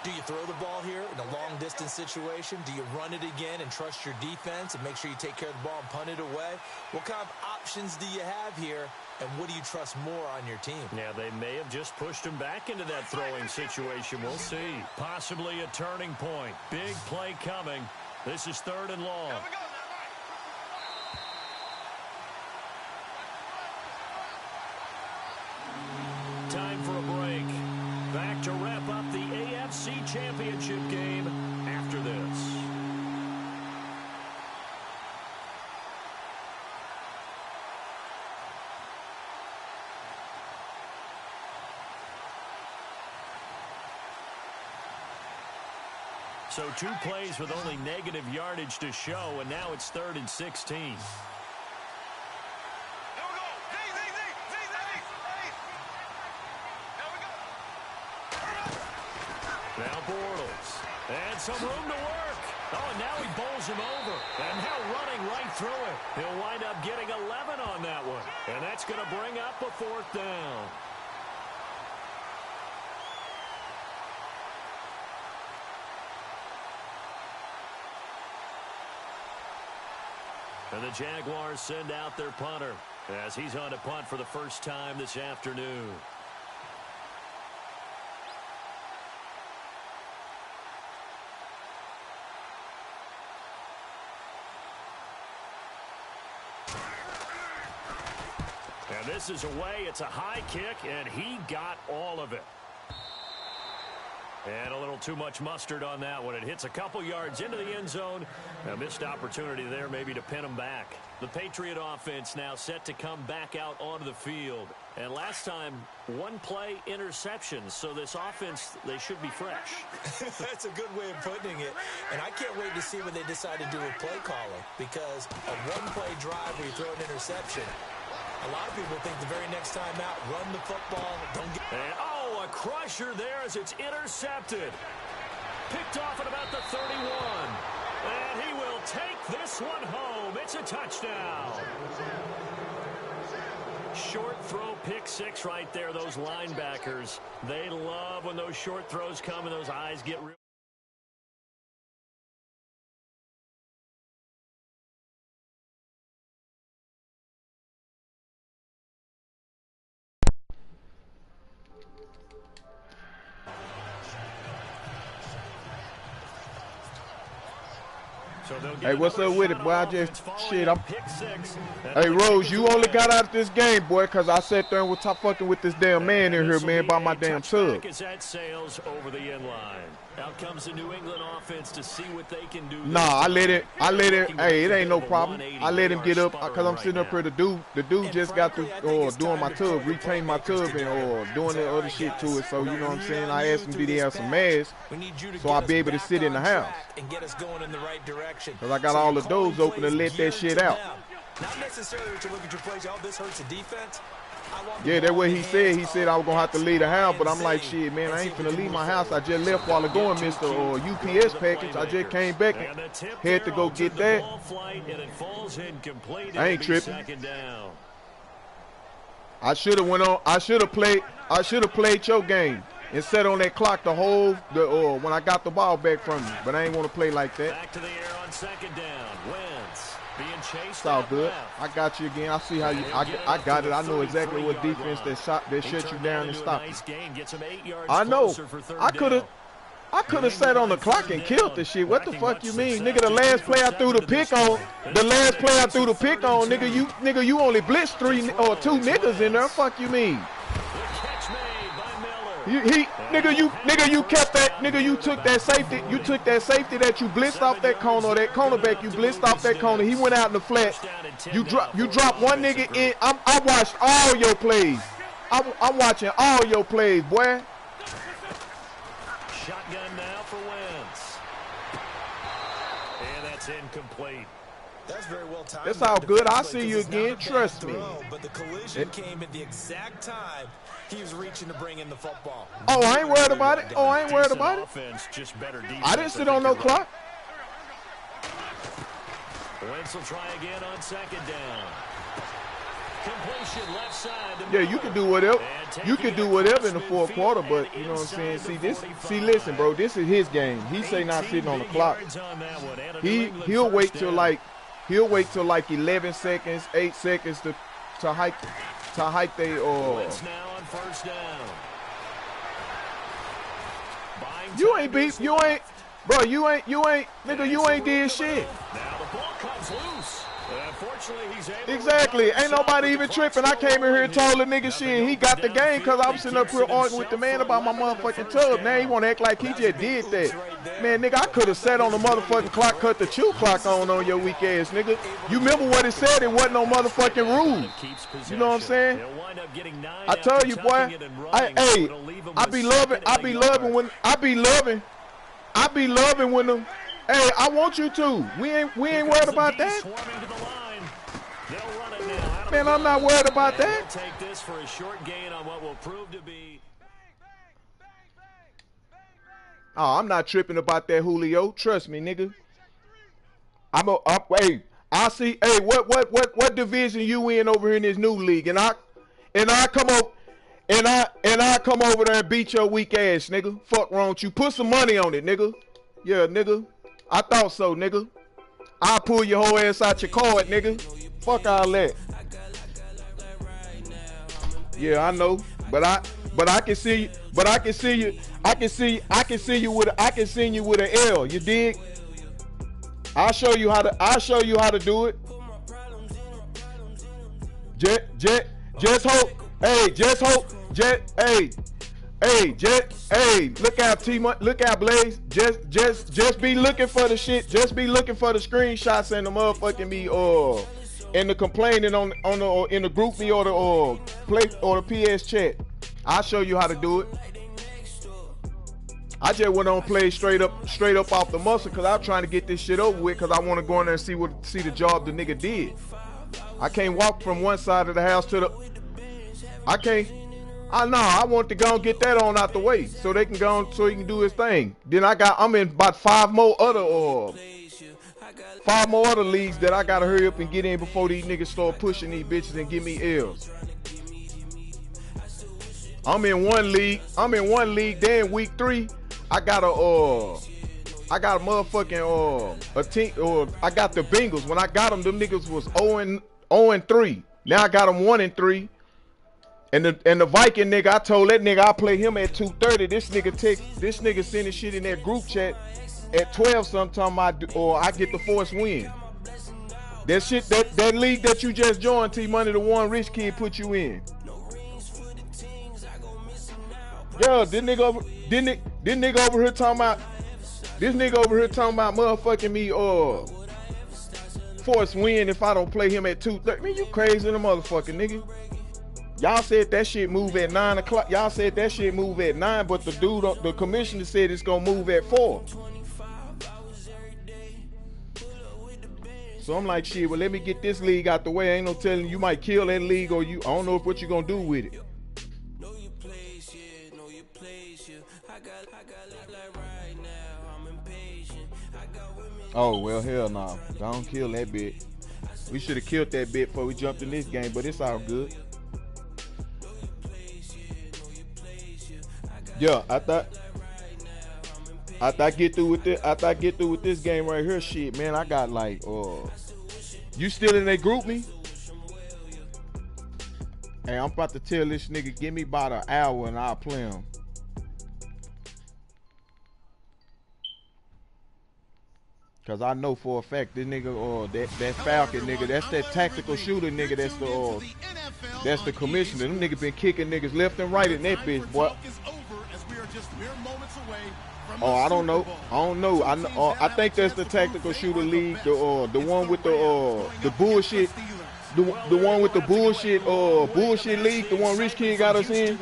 [SPEAKER 5] Do you throw the ball here in a long-distance situation? Do you run it again and trust your defense and make sure you take care of the ball and punt it away? What kind of options do you have here and what do you trust more on your team?
[SPEAKER 4] Yeah, they may have just pushed him back into that throwing situation. We'll see. Possibly a turning point. Big play coming. This is 3rd and long. Time for a break. Back to wrap up the AFC Championship game after this. So 2 plays with only negative yardage to show, and now it's 3rd and 16. Now Bortles. And some room to work. Oh, and now he bowls him over. And now running right through it. He'll wind up getting 11 on that one. And that's going to bring up a 4th down. And the Jaguars send out their punter as he's on to punt for the first time this afternoon. And this is away. It's a high kick, and he got all of it. And a little too much mustard on that one. It hits a couple yards into the end zone. A missed opportunity there maybe to pin him back. The Patriot offense now set to come back out onto the field. And last time, 1 play interceptions. So this offense, they should be fresh.
[SPEAKER 5] That's a good way of putting it. And I can't wait to see what they decide to do with play calling. Because a 1-play drive where you throw an interception, a lot of people think the very next time out, run the football, don't get...
[SPEAKER 4] And, a crusher there as it's intercepted. Picked off at about the 31. And he will take this one home. It's a touchdown. Short throw, pick 6 right there. Those linebackers, they love when those short throws come and those eyes get real.
[SPEAKER 6] Hey, what's up with it, boy? I just, shit, I'm... Hey, Rose, you only got out of this game, boy, because I sat there and was fucking with this damn man in here, man, by my damn tub.
[SPEAKER 4] Out comes the New England offense to see what they can do.
[SPEAKER 6] Nah, I let it, hey, it ain't no problem. I let him get up, because I'm sitting up here, the dude just got through doing my tub, repainting my tub and doing the other shit to it, so you know what I'm saying? I asked him, did he have some masks, so I'll be able to sit in the house. Because I got all the doors open to let that shit out.
[SPEAKER 5] Not necessarily to look at your plays, this hurts the defense.
[SPEAKER 6] Yeah, that's what he said. He said I was going to have to leave the house, but I'm like, shit, man, I ain't finna leave my house. I just left while ago and missed the UPS package. I just came back and had to go get that. I ain't tripping. I should have went on. I should have played your game and sat on that clock the whole when I got the ball back from you. But I ain't want to play like that.
[SPEAKER 4] Back to the air on 2nd down. Wentz being chased.
[SPEAKER 6] It's all good. I got you again. I see how you. I got it. I know exactly what defense that shut you down and stop you. I know. I could have sat on the clock and killed the shit. What the fuck you mean, nigga? The last play I threw the pick on. Nigga, you only blitzed 3 or 2 niggas in there. Fuck you mean? You kept that, nigga, you took that safety that you blitzed off that corner, or that cornerback, you blitzed off that corner. He went out in the flat. You dropped one nigga in. I watched all your plays. I'm watching all your plays, boy.
[SPEAKER 4] Shotgun now for Wentz. And that's incomplete.
[SPEAKER 5] That's very well timed.
[SPEAKER 6] That's all good. I'll see you again. Trust me.
[SPEAKER 5] But the collision came at the exact time he was reaching to bring in the football.
[SPEAKER 6] Oh, I ain't worried about it. I didn't sit on no clock.
[SPEAKER 4] Wentz will try again on 2nd down. Completion left side.
[SPEAKER 6] Yeah, you can do whatever. You can do whatever in the 4th quarter, but you know what I'm saying? Listen, bro, this is his game. He say not sitting on the clock. He'll wait till like 11 seconds, 8 seconds to hike to hike they
[SPEAKER 4] Blitz now on first down.
[SPEAKER 6] You ain't beat, you ain't, bro, you ain't, nigga, you ain't did shit.
[SPEAKER 4] Now the ball comes loose. Unfortunately, he's able
[SPEAKER 6] Exactly. Ain't nobody even tripping. I came in here and told the nigga shit. He got the game because I was sitting up here arguing with the man about my motherfucking tub. Now he want to act like he just did that. Man, nigga, I could have sat on the motherfucking clock, cut the chew clock on your weak ass, nigga. You remember what it said? It wasn't no motherfucking rule. You know what I'm saying? I tell you, boy. I be loving when them. Hey, I want you to. We ain't worried about that. Man, I'm not worried about that.
[SPEAKER 4] Take this for a short gain on what will prove to be.
[SPEAKER 6] Oh, I'm not tripping about that, Julio. Trust me, nigga. Hey, I see. Hey, what division you in over here in this new league? And I come over. And I come over there and beat your weak ass, nigga. Fuck wrong with you. Put some money on it, nigga. Yeah, nigga. I thought so, nigga. I'll pull your whole ass out your card, nigga. Fuck all that. Yeah, I know. But I can see you. But I can see you. I can see you with an L. You dig? I'll show you how to do it. Just hope. Hey, just hope. Look out, look out, Blaze. Just be looking for the shit. Just be looking for the screenshots and the motherfucking me and the complaining on the in the group me or the PS chat. I'll show you how to do it. I just went on play straight up off the muscle because I'm trying to get this shit over with because I want to go in there and see the job the nigga did. I can't walk from one side of the house to the. I can't. I want to go and get that on out the way so they can go on, so he can do his thing. Then I'm in about five more other leagues that I gotta hurry up and get in before these niggas start pushing these bitches and give me L's. I'm in one league. Then week 3, I got a motherfucking a team. I got the Bengals. When I got them niggas was 0-3. Now I got them 1-3. And the Viking nigga, I told that nigga I play him at 2:30. This nigga sending shit in that group chat at 12 sometime I get the force win. That shit, that league that you just joined, T Money, the one rich kid put you in. Yo, this nigga over here talking about motherfucking me force win if I don't play him at 2:30. Man, you crazy in the motherfucking nigga. Y'all said that shit move at 9 o'clock. Y'all said that shit move at 9, but the commissioner said it's gonna move at 4. So I'm like, shit, well, let me get this league out the way. Ain't no telling you might kill that league or I don't know what you gonna do with it. Oh, well, hell no. Don't kill that bit. We should have killed that bit before we jumped in this game, but it's all good. Yeah, after I get through with this game right here, shit, man, I got like, you still in that group me? Hey, I'm about to tell this nigga, give me about an hour and I'll play him. Cause I know for a fact this nigga, that Falcon nigga, that's that tactical shooter nigga, that's the commissioner. Them niggas been kicking niggas left and right in that bitch, boy. Oh, I don't know. I think that's the tactical shooter league, the one with the bullshit. The one with the bullshit league, the one Rich Kid got us in.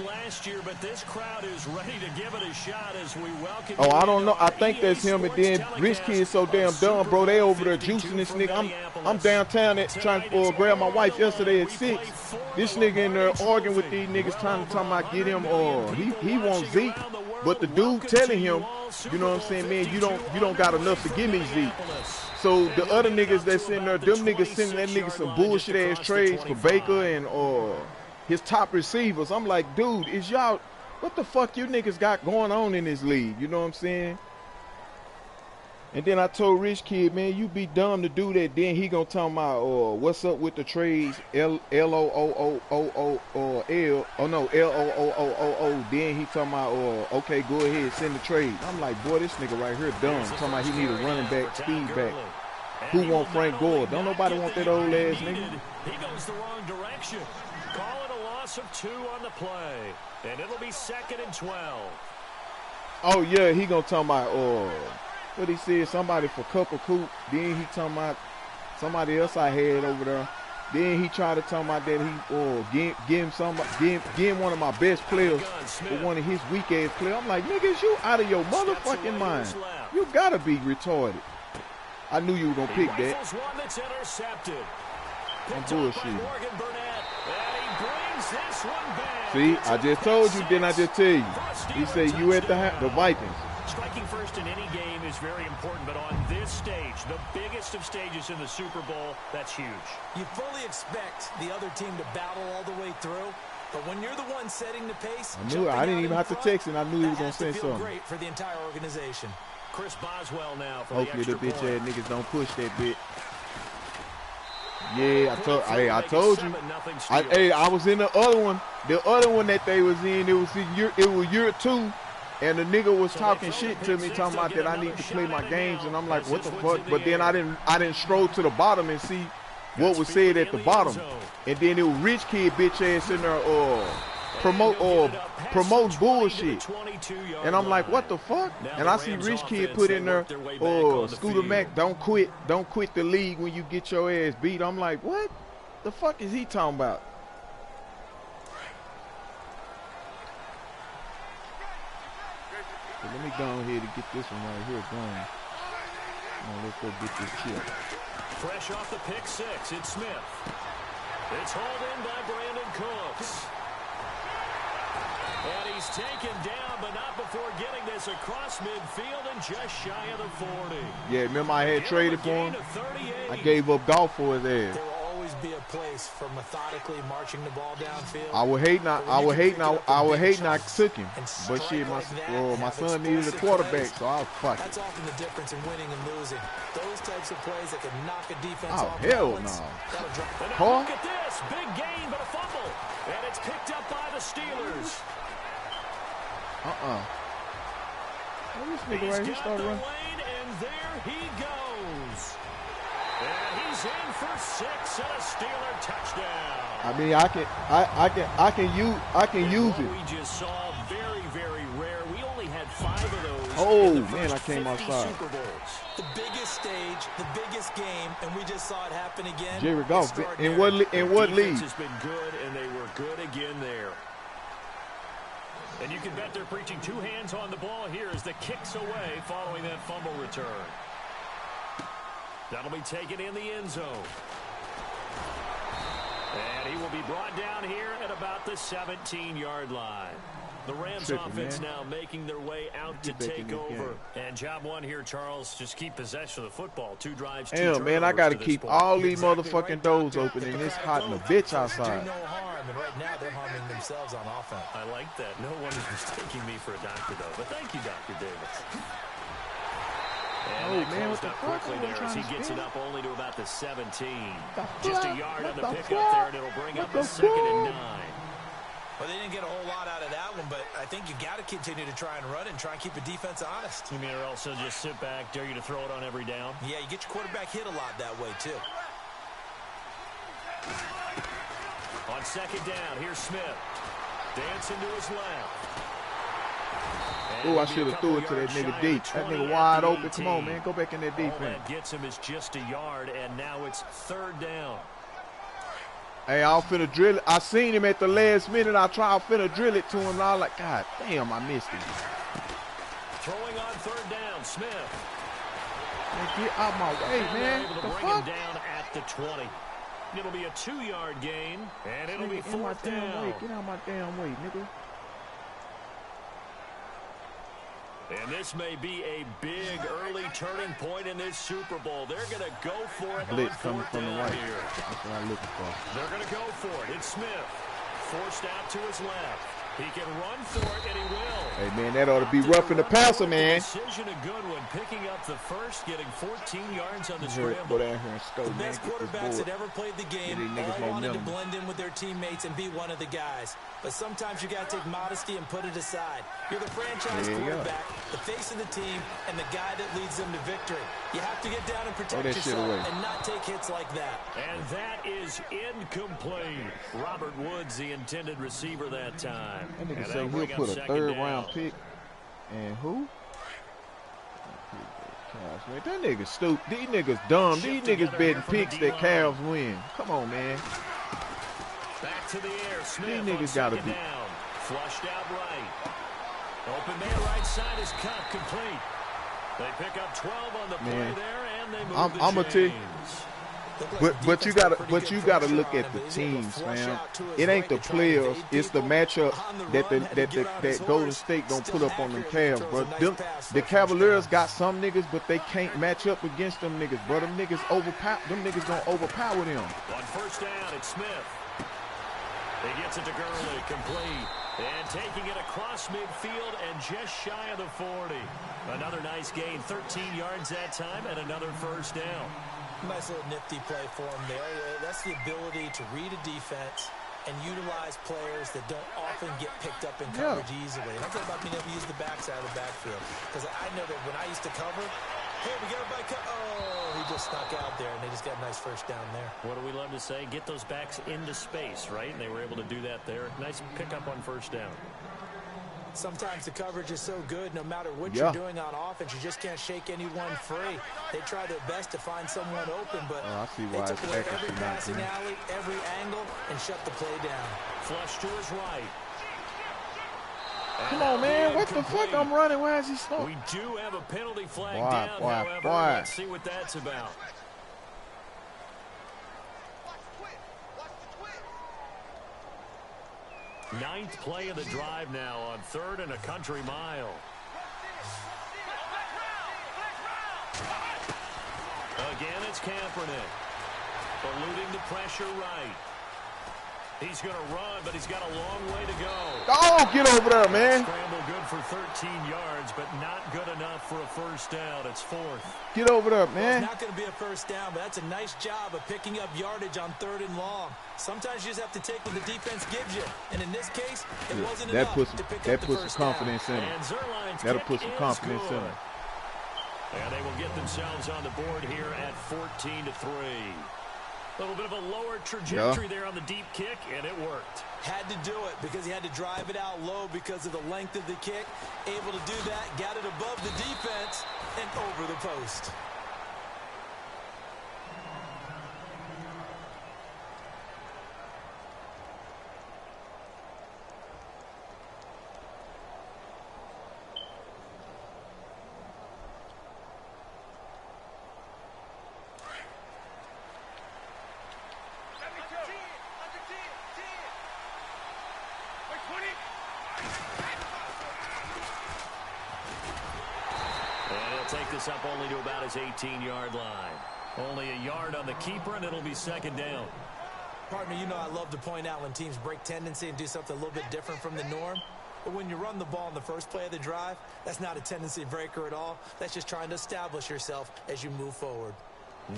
[SPEAKER 6] Oh, I don't know. I think that's him, and then Rich Kid so damn dumb, bro. They over there juicing this nigga. I'm downtown trying to grab my wife yesterday at 6. This nigga in there arguing with these niggas trying to get him. He wants Zeke, but the dude telling him, you know what I'm saying, man, you don't got enough to give me Zeke. So the other niggas that's in there, them niggas sending that nigga some bullshit ass trades for Baker and his top receivers. I'm like, dude, is y'all, what the fuck you niggas got going on in this league? You know what I'm saying? And then I told Rich Kid, man, you be dumb to do that. Then he gonna tell my what's up with the trades? L-O-O-O-O-O or L. Oh no, L-O-O-O-O-O. Then he talking about okay, go ahead, send the trade. I'm like, boy, this nigga right here dumb. Talking about he need a running back, speed back. Who want Frank Gore? Don't nobody want that old ass nigga.
[SPEAKER 4] He goes the wrong direction. Call it a loss of 2 on the play. And it'll be 2nd and 12.
[SPEAKER 6] Oh yeah, he gonna talk about what he said, somebody for Cup of Coop. Then he talking about somebody else I had over there. Then he tried to talk about that he give him one of my best players for one of his weak ass players. I'm like, niggas, you out of your motherfucking mind. You gotta be retarded. I knew you were gonna pick that. I'm bullshit. See, I just told you, didn't I just tell you? He said you at the Vikings.
[SPEAKER 4] Striking first in any game is very important, but on this stage, the biggest of stages in the Super Bowl, that's huge.
[SPEAKER 5] You fully expect the other team to battle all the way through, but when you're the one setting the pace,
[SPEAKER 6] I didn't even have to text him. I knew he was gonna say something.
[SPEAKER 5] Great for the entire organization.
[SPEAKER 4] Chris Boswell now for
[SPEAKER 6] hopefully
[SPEAKER 4] the
[SPEAKER 6] bitch ass niggas don't push that bit. Yeah, I told you. I was in the other one. The other one that they was in, it was year 2. And the nigga was talking shit to me, talking about that I need to play my games, and I'm like, what the fuck? But then I didn't stroll to the bottom and see what was said at the bottom. And then it was Rich Kid bitch ass in there promote bullshit. And I'm like, what the fuck? And I see Rich Kid put in there, Scooter Mac, don't quit the league when you get your ass beat. I'm like, what the fuck is he talking about? So let me go ahead and get this one right here going. Now let's go get this chip.
[SPEAKER 4] Fresh off the pick 6, it's Smith. It's hauled in by Brandon Cooks. And he's taken down, but not before getting this across midfield and just shy of the 40.
[SPEAKER 6] Yeah, remember I had traded for him? I gave up golf for his ass.
[SPEAKER 5] There will always be a place for methodically marching the ball downfield.
[SPEAKER 6] I would hate not took him. But shit, my son needed a quarterback, so I was fucking.
[SPEAKER 5] That's often the difference in winning and losing. Those types of plays that can knock a defense off
[SPEAKER 6] hell
[SPEAKER 5] balance.
[SPEAKER 6] No.
[SPEAKER 4] Look at this, big gain, but a fumble. And it's picked up by the Steelers.
[SPEAKER 6] This nigga right here started running.
[SPEAKER 4] And there he goes. And he's in for 6 and a Steeler touchdown.
[SPEAKER 6] I mean, I can use it.
[SPEAKER 4] We just saw very, very rare. We only had 5 of those.
[SPEAKER 6] Oh man, I came outside.
[SPEAKER 4] Super Bowls.
[SPEAKER 5] The biggest stage, the biggest game, and we just saw it happen again.
[SPEAKER 6] Jerry Goff. In what league?
[SPEAKER 4] Defense has been good, and they were good again there. And you can bet they're preaching 2 hands on the ball here as the kick's away following that fumble return. That'll be taken in the end zone. And he will be brought down here at about the 17-yard line. The Rams offense now making their way out to take over. And job 1 here, Charles, just keep possession of the football. 2 drives, 2 turnovers.
[SPEAKER 6] Man, I got to keep all these motherfucking doors open, and it's hot in the bitch outside.
[SPEAKER 5] No harm, and right now they're harming themselves on offense.
[SPEAKER 4] I like that. No one is mistaking me for a doctor, though. But thank you, Dr. Davis. And
[SPEAKER 6] man, what the fuck?
[SPEAKER 4] Quickly there as he gets it up only to about the 17. Just a yard on the pickup there, and it'll bring up a 2nd and 9.
[SPEAKER 5] Well, they didn't get a whole lot out of that one, but I think you got to continue to try and run and try and keep the defense honest.
[SPEAKER 4] You mean or else they'll just sit back, dare you to throw it on every down?
[SPEAKER 5] Yeah, you get your quarterback hit a lot that way, too.
[SPEAKER 4] On 2nd down, here's Smith. Dancing to his left.
[SPEAKER 6] Oh, I should have threw it to that nigga deep. That nigga wide open. Come on, man. Go back in that defense.
[SPEAKER 4] All that gets him is just a yard, and now it's 3rd down.
[SPEAKER 6] Hey, I was finna drill it. I seen him at the last minute. I finna drill it to him, and I was like, God damn, I missed him.
[SPEAKER 4] Throwing on 3rd down, Smith.
[SPEAKER 6] Man, get out my way, man.
[SPEAKER 4] Able to bring him down at the 20. It'll be a 2-yard gain, and it'll be 4th down.
[SPEAKER 6] Get out my damn way, nigga.
[SPEAKER 4] And this may be a big early turning point in this Super Bowl. They're going to go for it.
[SPEAKER 6] Blitz coming from the right.
[SPEAKER 4] Here.
[SPEAKER 6] That's what I'm looking for.
[SPEAKER 4] They're going to go for it. It's Smith. Forced out to his left. He can run for it, and he will.
[SPEAKER 6] Hey, man, that ought to be roughing the passer, man.
[SPEAKER 4] Decision a good one, picking up the first, getting 14 yards on the scramble.
[SPEAKER 6] Go down here and score,
[SPEAKER 5] the
[SPEAKER 6] man.
[SPEAKER 5] best quarterbacks that ever played the game all wanted to blend in with their teammates and be one of the guys. But sometimes you got to take modesty and put it aside. You're the franchise quarterback, the face of the team, and the guy that leads them to victory. You have to get down and protect yourself and not take hits like that.
[SPEAKER 4] And that is incomplete. Robert Woods, the intended receiver that time.
[SPEAKER 6] That nigga say he'll put a third-round pick. And who? Man, that nigga stupid. These niggas dumb. These niggas betting picks that Cavs win. Come on, man.
[SPEAKER 4] Back to the air. Smith
[SPEAKER 6] these niggas gotta be
[SPEAKER 4] down. Flushed out right. Open man right side is cut complete. They pick up 12 on the play there, and they move the
[SPEAKER 6] I'm
[SPEAKER 4] chains.
[SPEAKER 6] But you gotta look at the teams, man. It ain't the players, it's the matchup that Golden State gonna put up on them Cavs, bro. The Cavaliers got some niggas, but they can't match up against them niggas, bro. Them niggas gonna overpower them.
[SPEAKER 4] On first down, it's Smith. He gets it to Gurley, complete. And taking it across midfield and just shy of the 40. Another nice gain, 13 yards that time, and another first down.
[SPEAKER 5] Nice little nifty play for him there. That's the ability to read a defense and utilize players that don't often get picked up in coverage easily. And I'm talking about being able to use the backside of the backfield. Because I know that when I used to cover, hey, we got everybody he just snuck out there, and they just got a nice first down there.
[SPEAKER 4] What do we love to say? Get those backs into space, right? And they were able to do that there. Nice pickup on first down.
[SPEAKER 5] Sometimes the coverage is so good, no matter what you're doing on offense, you just can't shake anyone free. They try their best to find someone open, but they took away every passing alley, every angle, and shut the play down.
[SPEAKER 4] Flush to his right.
[SPEAKER 6] Come on, man. What the fuck? I'm running. Why is he slow?
[SPEAKER 4] We do have a penalty flag down, however. Let's see what that's about. Ninth play of the drive now on 3rd and a country mile. Again, it's Kaepernick. Eluding the pressure right. He's going to run, but he's got a long way to go.
[SPEAKER 6] Oh, get over there, man.
[SPEAKER 4] Scramble good for 13 yards, but not good enough for a first down. It's 4th.
[SPEAKER 6] Get over there, man.
[SPEAKER 5] It's not going to be a first down, but that's a nice job of picking up yardage on 3rd and long. Sometimes you just have to take what the defense gives you. And in this case, it wasn't enough to pick up the first down.
[SPEAKER 6] That'll put some confidence in him.
[SPEAKER 4] And they will get themselves on the board here at 14-3. A little bit of a lower trajectory there on the deep kick, and it worked.
[SPEAKER 5] Had to do it because he had to drive it out low because of the length of the kick. Able to do that, got it above the defense, and over the post.
[SPEAKER 4] Take this up only to about his 18-yard line. Only a yard on the keeper, and it'll be 2nd down.
[SPEAKER 5] Partner, you know I love to point out when teams break tendency and do something a little bit different from the norm. But when you run the ball in the first play of the drive, that's not a tendency breaker at all. That's just trying to establish yourself as you move forward.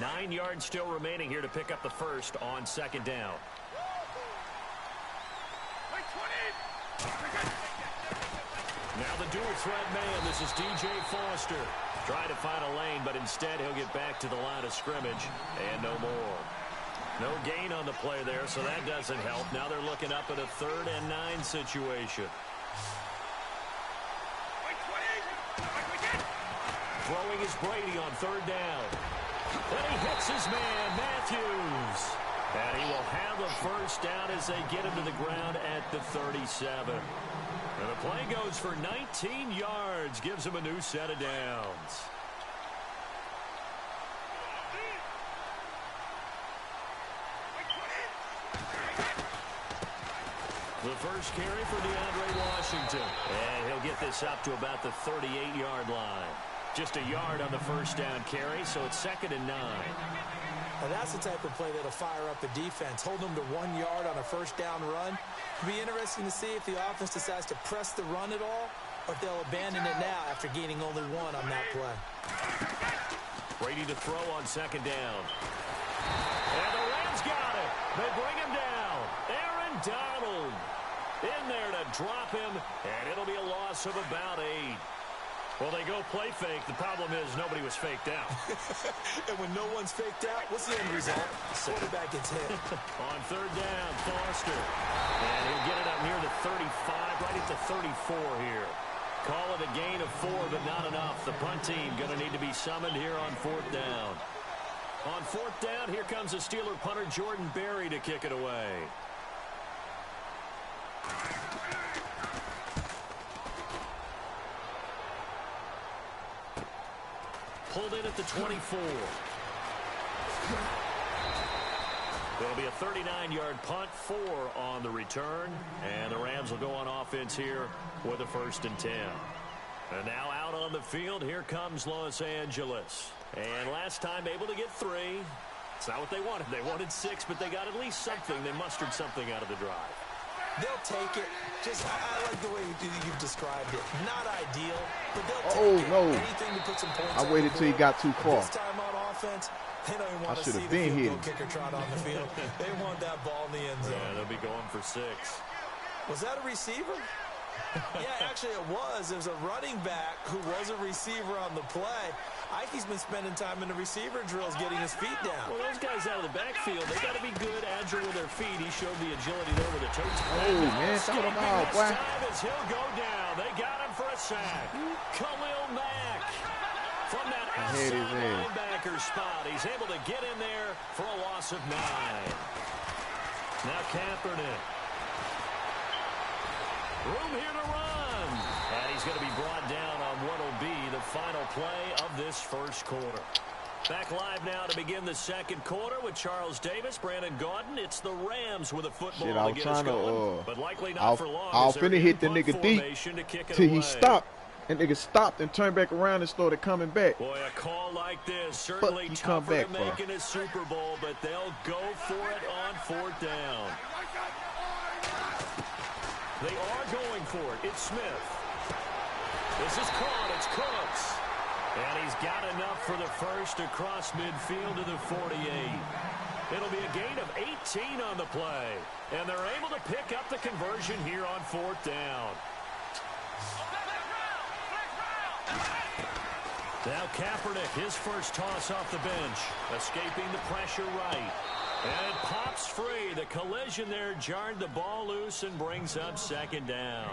[SPEAKER 4] 9 yards still remaining here to pick up the first on 2nd down. Now the dual threat man. This is DJ Foster. Trying to find a lane, but instead he'll get back to the line of scrimmage, and no more. No gain on the play there, so that doesn't help. Now they're looking up at a 3rd and 9 situation. Throwing is Brady on 3rd down. And he hits his man, Matthews. And he will have a first down as they get him to the ground at the 37. And the play goes for 19 yards, gives him a new set of downs. The first carry for DeAndre Washington. And he'll get this up to about the 38-yard line. Just a yard on the first down carry, so it's 2nd and 9.
[SPEAKER 5] Now that's the type of play that'll fire up a defense. Hold them to 1 yard on a first down run. It'll be interesting to see if the offense decides to press the run at all, or if they'll abandon it now after gaining only 1 on that play.
[SPEAKER 4] Brady to throw on second down. And the Rams got it. They bring him down. Aaron Donald in there to drop him, and it'll be a loss of about 8. Well, they go play fake. The problem is nobody was faked out.
[SPEAKER 5] And when no one's faked out, what's the end result? Quarterback gets hit.
[SPEAKER 4] On third down, Foster. And he'll get it up near the 35, right at the 34 here. Call it a gain of 4, but not enough. The punt team going to need to be summoned here on fourth down. On fourth down, here comes the Steeler punter Jordan Berry to kick it away. Pulled in at the 24. There'll be a 39-yard punt, 4 on the return, and the Rams will go on offense here with a 1st and 10. And now out on the field, here comes Los Angeles. And last time able to get 3. It's not what they wanted. They wanted 6, but they got at least something. They mustered something out of the drive.
[SPEAKER 5] They'll take it. Just, I like the way you've described it. Not ideal, but they'll take it. Anything to put some points
[SPEAKER 6] I waited till he got too far.
[SPEAKER 5] This time on offense, they don't even want to see the
[SPEAKER 6] been
[SPEAKER 5] field goal kicker trot on the field. They want that ball in the end zone.
[SPEAKER 4] Yeah, they'll be going for 6.
[SPEAKER 5] Was that a receiver? Yeah, actually it was. There's a running back who was a receiver on the play. Ike's been spending time in the receiver drills getting his feet down.
[SPEAKER 4] Well, those guys out of the backfield, they got to be good, agile with their feet. He showed the agility there with a toe tap.
[SPEAKER 6] Oh, man, shout him out, boy.
[SPEAKER 4] He'll go down. They got him for a sack. Khalil Mack from that outside linebacker spot. He's able to get in there for a loss of 9. Now Kaepernick. Room here to run. And he's going to be brought down on what will be the final play of this first quarter. Back live now to begin the second quarter with Charles Davis, Brandon Gaudin. It's the Rams with a football to get us going, but likely not for long.
[SPEAKER 6] I'll finna hit the nigga deep till he stopped. And nigga stopped and turned back around and started coming back.
[SPEAKER 4] Boy, a call like this certainly tougher to make in a Super Bowl, but they'll go for it on fourth down. They are going for it. It's Smith. This is caught. It's Cooks. And he's got enough for the first across midfield to the 48. It'll be a gain of 18 on the play. And they're able to pick up the conversion here on fourth down. Now Kaepernick, his first toss off the bench. Escaping the pressure right. And pops free. The collision there jarred the ball loose and brings up second down.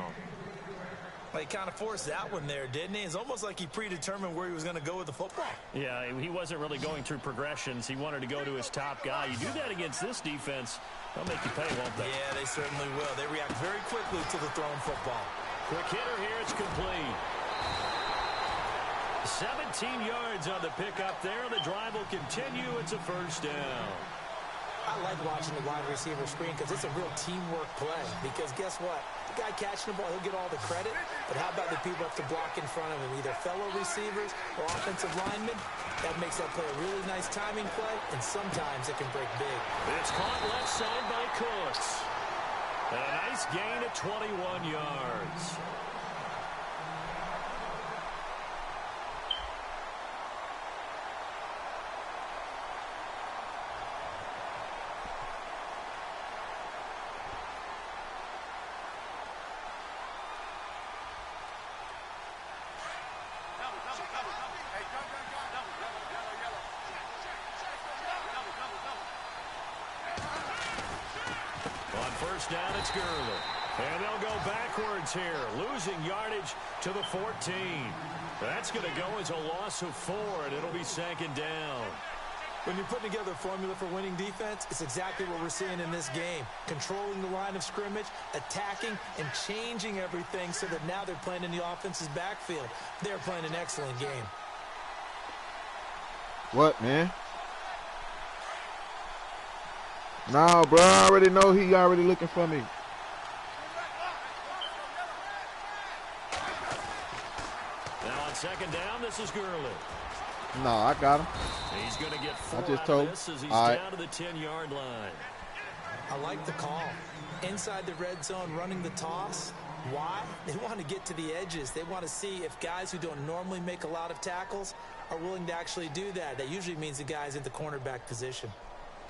[SPEAKER 5] Well, he kind of forced that one there, didn't he? It's almost like he predetermined where he was going to go with the football.
[SPEAKER 4] Yeah, he wasn't really going through progressions. He wanted to go to his top guy. You do that against this defense, they'll make you pay, won't they?
[SPEAKER 5] Yeah, they certainly will. They react very quickly to the thrown football.
[SPEAKER 4] Quick hitter here. It's complete. 17 yards on the pickup there. The drive will continue. It's a first down.
[SPEAKER 5] I like watching the wide receiver screen because it's a real teamwork play. Because guess what? The guy catching the ball, he'll get all the credit. But how about the people up to block in front of him? Either fellow receivers or offensive linemen. That makes that play a really nice timing play. And sometimes it can break big.
[SPEAKER 4] It's caught left side by Cooks. And a nice gain of 21 yards. First down, it's Gurley. And they'll go backwards here, losing yardage to the 14. That's going to go as a loss of 4, and it'll be second down.
[SPEAKER 5] When you're putting together a formula for winning defense, it's exactly what we're seeing in this game. Controlling the line of scrimmage, attacking, and changing everything so that now they're playing in the offense's backfield. They're playing an excellent game.
[SPEAKER 6] What, man? No, bro, I already know he already looking for me.
[SPEAKER 4] Now on second down, this is Gurley.
[SPEAKER 6] No, I got him.
[SPEAKER 4] He's going to get 4
[SPEAKER 6] I just
[SPEAKER 4] out
[SPEAKER 6] told.
[SPEAKER 4] of this as he's
[SPEAKER 6] All right.
[SPEAKER 4] down to the 10-yard line.
[SPEAKER 5] I like the call. Inside the red zone, running the toss. Why? They want to get to the edges. They want to see if guys who don't normally make a lot of tackles are willing to actually do that. That usually means the guy's in the cornerback position.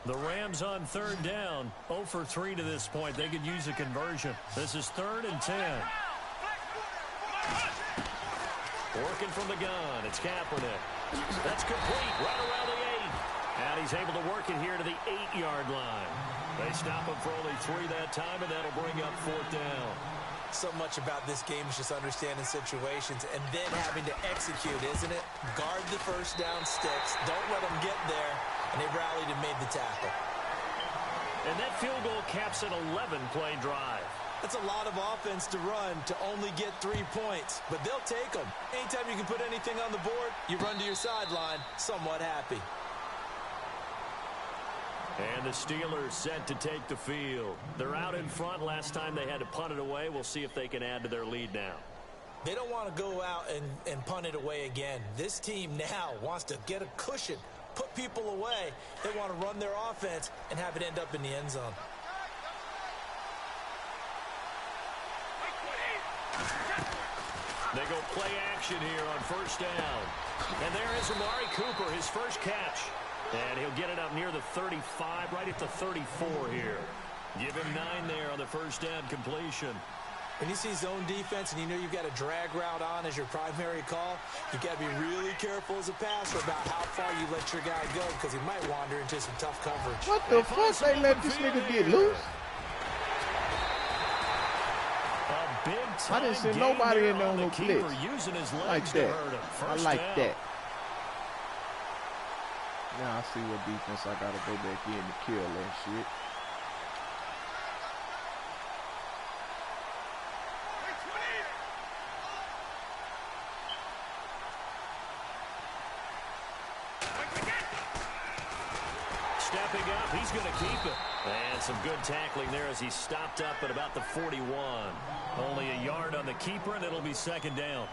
[SPEAKER 4] The Rams on 3rd down. 0 for 3 to this point. They could use a conversion. This is 3rd and 10. Working from the gun. It's Kaepernick. That's complete right around the 8. And he's able to work it here to the 8-yard line. They stop him for only 3 that time, and that'll bring up 4th down.
[SPEAKER 5] So much about this game is just understanding situations and then having to execute, isn't it? Guard the first down sticks. Don't let them get there. And they rallied and made the tackle.
[SPEAKER 4] And that field goal caps an 11-play drive.
[SPEAKER 5] That's a lot of offense to run to only get 3 points. But they'll take them. Anytime you can put anything on the board, you run to your sideline somewhat happy.
[SPEAKER 4] And the Steelers set to take the field. They're out in front. Last time they had to punt it away. We'll see if they can add to their lead now.
[SPEAKER 5] They don't want to go out and punt it away again. This team now wants to get a cushion, put people away. They want to run their offense and have it end up in the end zone.
[SPEAKER 4] They go play action here on 1st down. And there is Amari Cooper, his first catch. And he'll get it up near the 35, right at the 34 here. Give him 9 there on the 1st down completion.
[SPEAKER 5] When you see zone defense and you know you've got a drag route on as your primary call, you've got to be really careful as a passer about how far you let your guy go because he might wander into some tough coverage.
[SPEAKER 6] What the fuck? They let this nigga get loose? I didn't see nobody in there on no blitz. Like that. I like that. Now I see what defense I gotta go back in to kill that shit.
[SPEAKER 4] Stepping up, he's going to keep it. And some good tackling there as he stopped up at about the 41. Only a yard on the keeper, and it'll be 2nd down.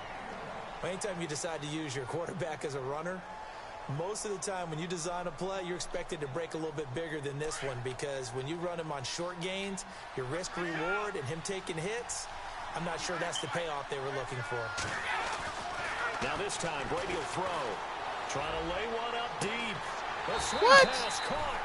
[SPEAKER 5] Anytime you decide to use your quarterback as a runner, most of the time when you design a play, you're expected to break a little bit bigger than this one because when you run him on short gains, your risk-reward and him taking hits, I'm not sure that's the payoff they were looking for.
[SPEAKER 4] Now this time, Brady will throw. Trying to lay one up deep.
[SPEAKER 6] What?
[SPEAKER 4] Pass caught.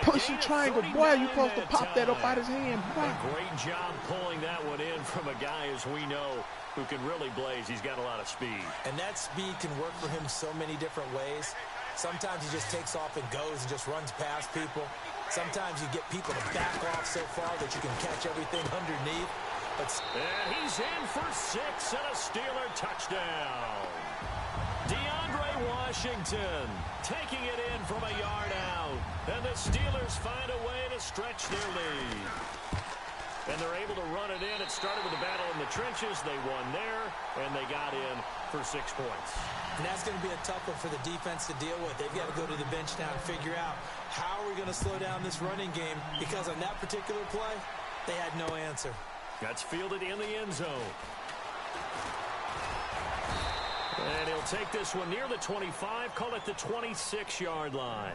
[SPEAKER 6] Pushing triangle, boy, you supposed to pop that up out his hand. Boy.
[SPEAKER 4] A great job pulling that one in from a guy, as we know, who can really blaze. He's got a lot of speed.
[SPEAKER 5] And that speed can work for him so many different ways. Sometimes he just takes off and goes and just runs past people. Sometimes you get people to back off so far that you can catch everything underneath.
[SPEAKER 4] And he's in for 6 and a Steeler touchdown. DeAndre Washington taking it in from a yard out. And the Steelers find a way to stretch their lead. And they're able to run it in. It started with a battle in the trenches. They won there, and they got in for 6 points.
[SPEAKER 5] And that's going to be a tough one for the defense to deal with. They've got to go to the bench now and figure out how are we going to slow down this running game, because on that particular play, they had no answer.
[SPEAKER 4] That's fielded in the end zone. And he'll take this one near the 25, call it the 26-yard line.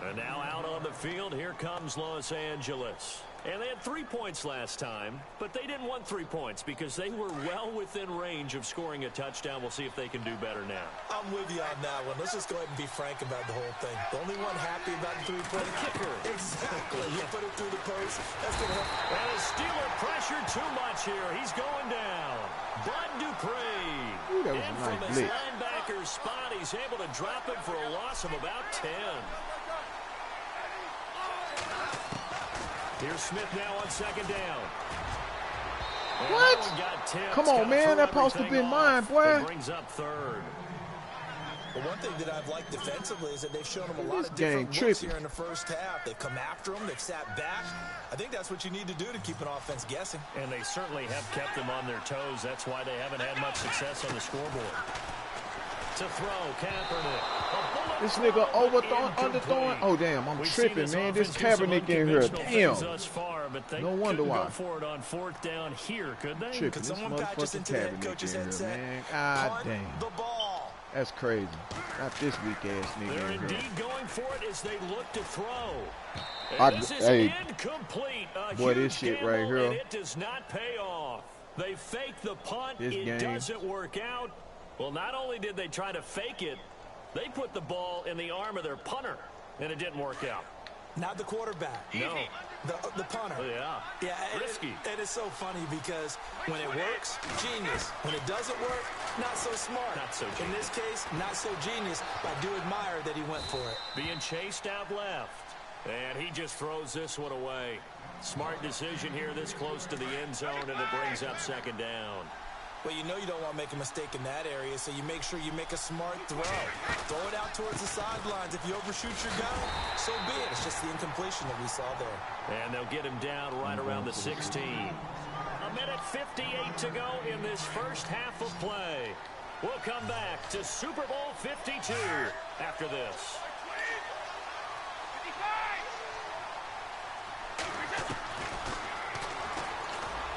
[SPEAKER 4] And now out on the field, here comes Los Angeles. And they had 3 points last time, but they didn't want 3 points because they were well within range of scoring a touchdown. We'll see if they can do better now.
[SPEAKER 5] I'm with you on that one. Let's just go ahead and be frank about the whole thing. The only one happy about the 3-point
[SPEAKER 4] kicker.
[SPEAKER 5] Exactly. You put it through the post. That's going to help.
[SPEAKER 4] And a Steeler pressure too much here. He's going down. Bud Dupree.
[SPEAKER 6] Ooh, that was
[SPEAKER 4] in
[SPEAKER 6] a
[SPEAKER 4] from
[SPEAKER 6] nice
[SPEAKER 4] his
[SPEAKER 6] blitz.
[SPEAKER 4] linebacker spot. He's able to drop it for a loss of about 10. Here's Smith now on 2nd down. And
[SPEAKER 6] What?
[SPEAKER 4] that one got tipped.
[SPEAKER 6] Come on,
[SPEAKER 4] Gotta
[SPEAKER 6] man.
[SPEAKER 4] throw
[SPEAKER 6] That supposed to
[SPEAKER 4] everything
[SPEAKER 6] be mine,
[SPEAKER 4] off.
[SPEAKER 6] boy.
[SPEAKER 4] It brings up 3rd.
[SPEAKER 5] Well, one thing that I've liked defensively is that they've shown them a lot
[SPEAKER 6] This
[SPEAKER 5] of
[SPEAKER 6] game
[SPEAKER 5] different looks
[SPEAKER 6] trippy.
[SPEAKER 5] here in the first half. They've come after them. They've sat back. I think that's what you need to do to keep an offense guessing.
[SPEAKER 4] And they certainly have kept them on their toes. That's why they haven't had much success on the scoreboard. To throw, Kaepernick.
[SPEAKER 6] This nigga overthrowing, underthrowing. Oh, damn, I'm tripping, man. This Kaepernick in here. Damn. No wonder why.
[SPEAKER 4] Go for it on 4th down here, could they?
[SPEAKER 6] Tripping. This
[SPEAKER 5] someone patch us
[SPEAKER 6] motherfucking
[SPEAKER 5] into the head
[SPEAKER 6] Kaepernick
[SPEAKER 5] coach's
[SPEAKER 6] in here,
[SPEAKER 5] headset?
[SPEAKER 6] man. God
[SPEAKER 5] Punt
[SPEAKER 6] damn.
[SPEAKER 5] the ball.
[SPEAKER 6] That's crazy. Not this weak ass nigga.
[SPEAKER 4] They're indeed going for it as they look to throw. This is
[SPEAKER 6] hey,
[SPEAKER 4] incomplete.
[SPEAKER 6] boy, this shit right here.
[SPEAKER 4] And it does not pay off. They fake the punt. It doesn't work out. Well, not only did they try to fake it, they put the ball in the arm of their punter, and it didn't work out.
[SPEAKER 5] Not the quarterback.
[SPEAKER 4] No.
[SPEAKER 5] The punter.
[SPEAKER 4] Oh, yeah.
[SPEAKER 5] Yeah,
[SPEAKER 4] risky.
[SPEAKER 5] It is so funny because when it works, genius. When it doesn't work, not so smart.
[SPEAKER 4] Not so genius.
[SPEAKER 5] In this case, not so genius. But I do admire that he went for it.
[SPEAKER 4] Being chased out left. And he just throws this one away. Smart decision here this close to the end zone, and it brings up second down.
[SPEAKER 5] Well, you know you don't want to make a mistake in that area, so you make sure you make a smart throw. Throw it out towards the sidelines. If you overshoot your guy, so be it. It's just the incompletion that we saw there.
[SPEAKER 4] And they'll get him down right around the 16. A minute 58 to go in this first half of play. We'll come back to Super Bowl 52 after this.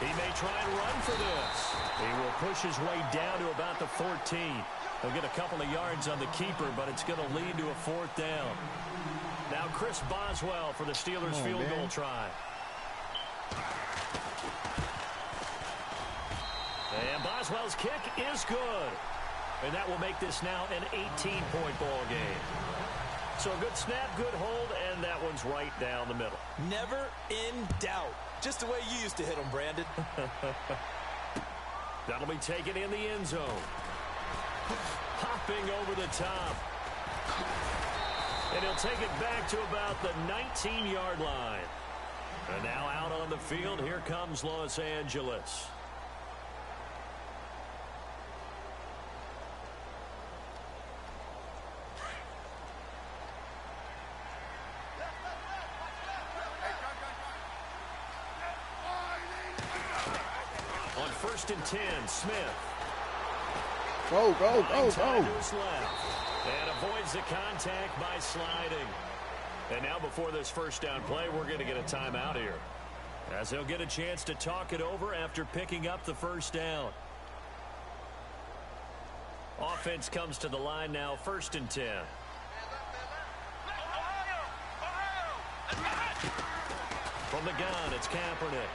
[SPEAKER 4] He may try and run for this. He will push his way down to about the 14. He'll get a couple of yards on the keeper, but it's going to lead to a fourth down. Now Chris Boswell for the Steelers field goal try. And Boswell's kick is good. And that will make this now an 18-point ball game. So a good snap, good hold, and that one's right down the middle.
[SPEAKER 5] Never in doubt. Just the way you used to hit them, Brandon.
[SPEAKER 4] That'll be taken in the end zone. Hopping over the top. And he'll take it back to about the 19-yard line. And now out on the field, here comes Los Angeles. On 1st and 10, Smith.
[SPEAKER 6] Go.
[SPEAKER 4] And avoids the contact by sliding. And now before this first down play, we're going to get a timeout here, as he'll get a chance to talk it over after picking up the first down. Offense comes to the line now, 1st and 10. From the gun, it's Kaepernick.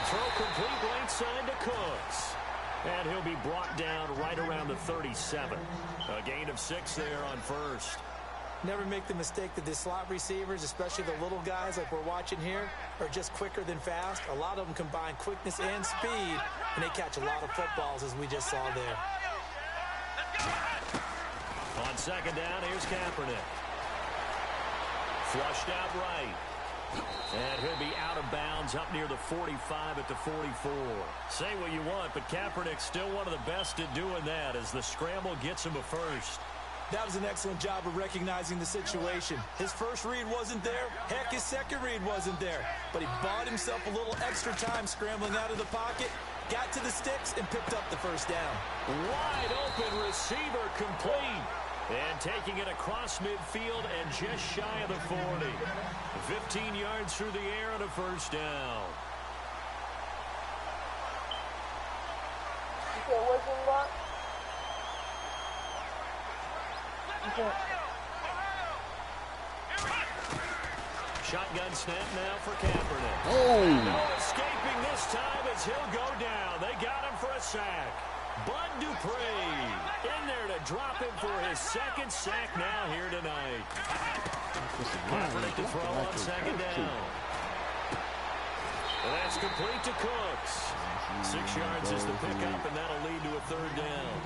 [SPEAKER 4] Throw complete right side to Cooks. And he'll be brought down right around the 37. A gain of 6 there on first.
[SPEAKER 5] Never make the mistake that the slot receivers, especially the little guys like we're watching here, are just quicker than fast. A lot of them combine quickness and speed, and they catch a lot of footballs, as we just saw there.
[SPEAKER 4] On second down, here's Kaepernick. Flushed out right. And he'll be out of bounds up near the 45 at the 44. Say what you want, but Kaepernick's still one of the best at doing that as the scramble gets him a first.
[SPEAKER 5] That was an excellent job of recognizing the situation. His first read wasn't there. Heck, his second read wasn't there. But he bought himself a little extra time scrambling out of the pocket, got to the sticks, and picked up the first down.
[SPEAKER 4] Wide open receiver complete. And taking it across midfield and just shy of the 40. 15 yards through the air and a first down. Shotgun snap now for Kaepernick. No escaping this time as he'll go down. They got him for a sack. Bud Dupree in there to drop him for his second sack now here tonight. Kaepernick to throw on second down. And that's complete to Cooks. 6 yards is the pickup, and that'll lead to a third down.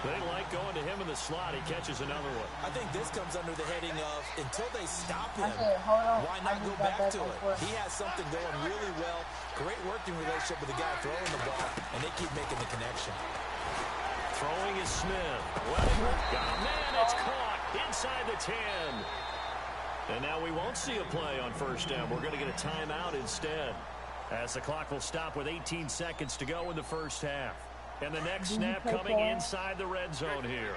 [SPEAKER 4] They like going to him in the slot. He catches another one.
[SPEAKER 5] I think this comes under the heading of until they stop him, why not go back to it? He has something going really well. Great working relationship with the guy throwing the ball, and they keep making the connection.
[SPEAKER 4] Throwing is Smith. Well, got a man. It's caught inside the 10. And now we won't see a play on first down. We're going to get a timeout instead, as the clock will stop with 18 seconds to go in the first half. And the next snap coming inside the red zone here.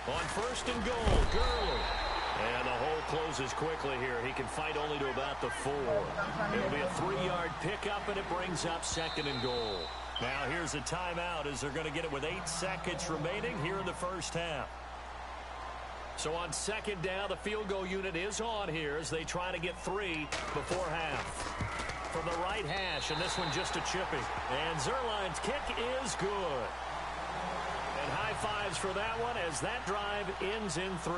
[SPEAKER 4] On 1st and goal, Gurley. And the hole closes quickly here. He can fight only to about the 4. It'll be a 3-yard pickup, and it brings up 2nd and goal. Now here's a timeout as they're going to get it with 8 seconds remaining here in the first half. So on 2nd down, the field goal unit is on here as they try to get 3 before half. From the right hash, and this one just a chipping. And Zerline's kick is good. And high fives for that one as that drive ends in 3.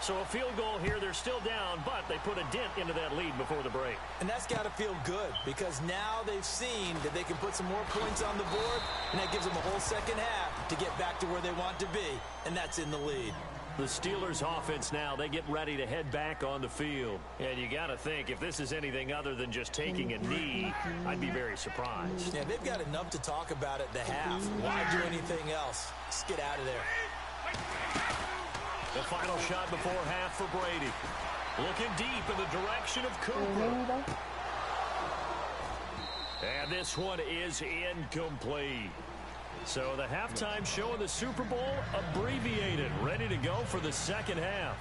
[SPEAKER 4] So a field goal here. They're still down, but they put a dent into that lead before the break.
[SPEAKER 5] And that's got to feel good because now they've seen that they can put some more points on the board, and that gives them a whole second half to get back to where they want to be, and that's in the lead.
[SPEAKER 4] The Steelers offense now, they get ready to head back on the field. And you got to think, if this is anything other than just taking a knee, I'd be very surprised.
[SPEAKER 5] Yeah, they've got enough to talk about at the half. Why do anything else? Just get out of there.
[SPEAKER 4] The final shot before half for Brady. Looking deep in the direction of Cooper. And this one is incomplete. So the halftime show in the Super Bowl abbreviated, ready to go for the second half.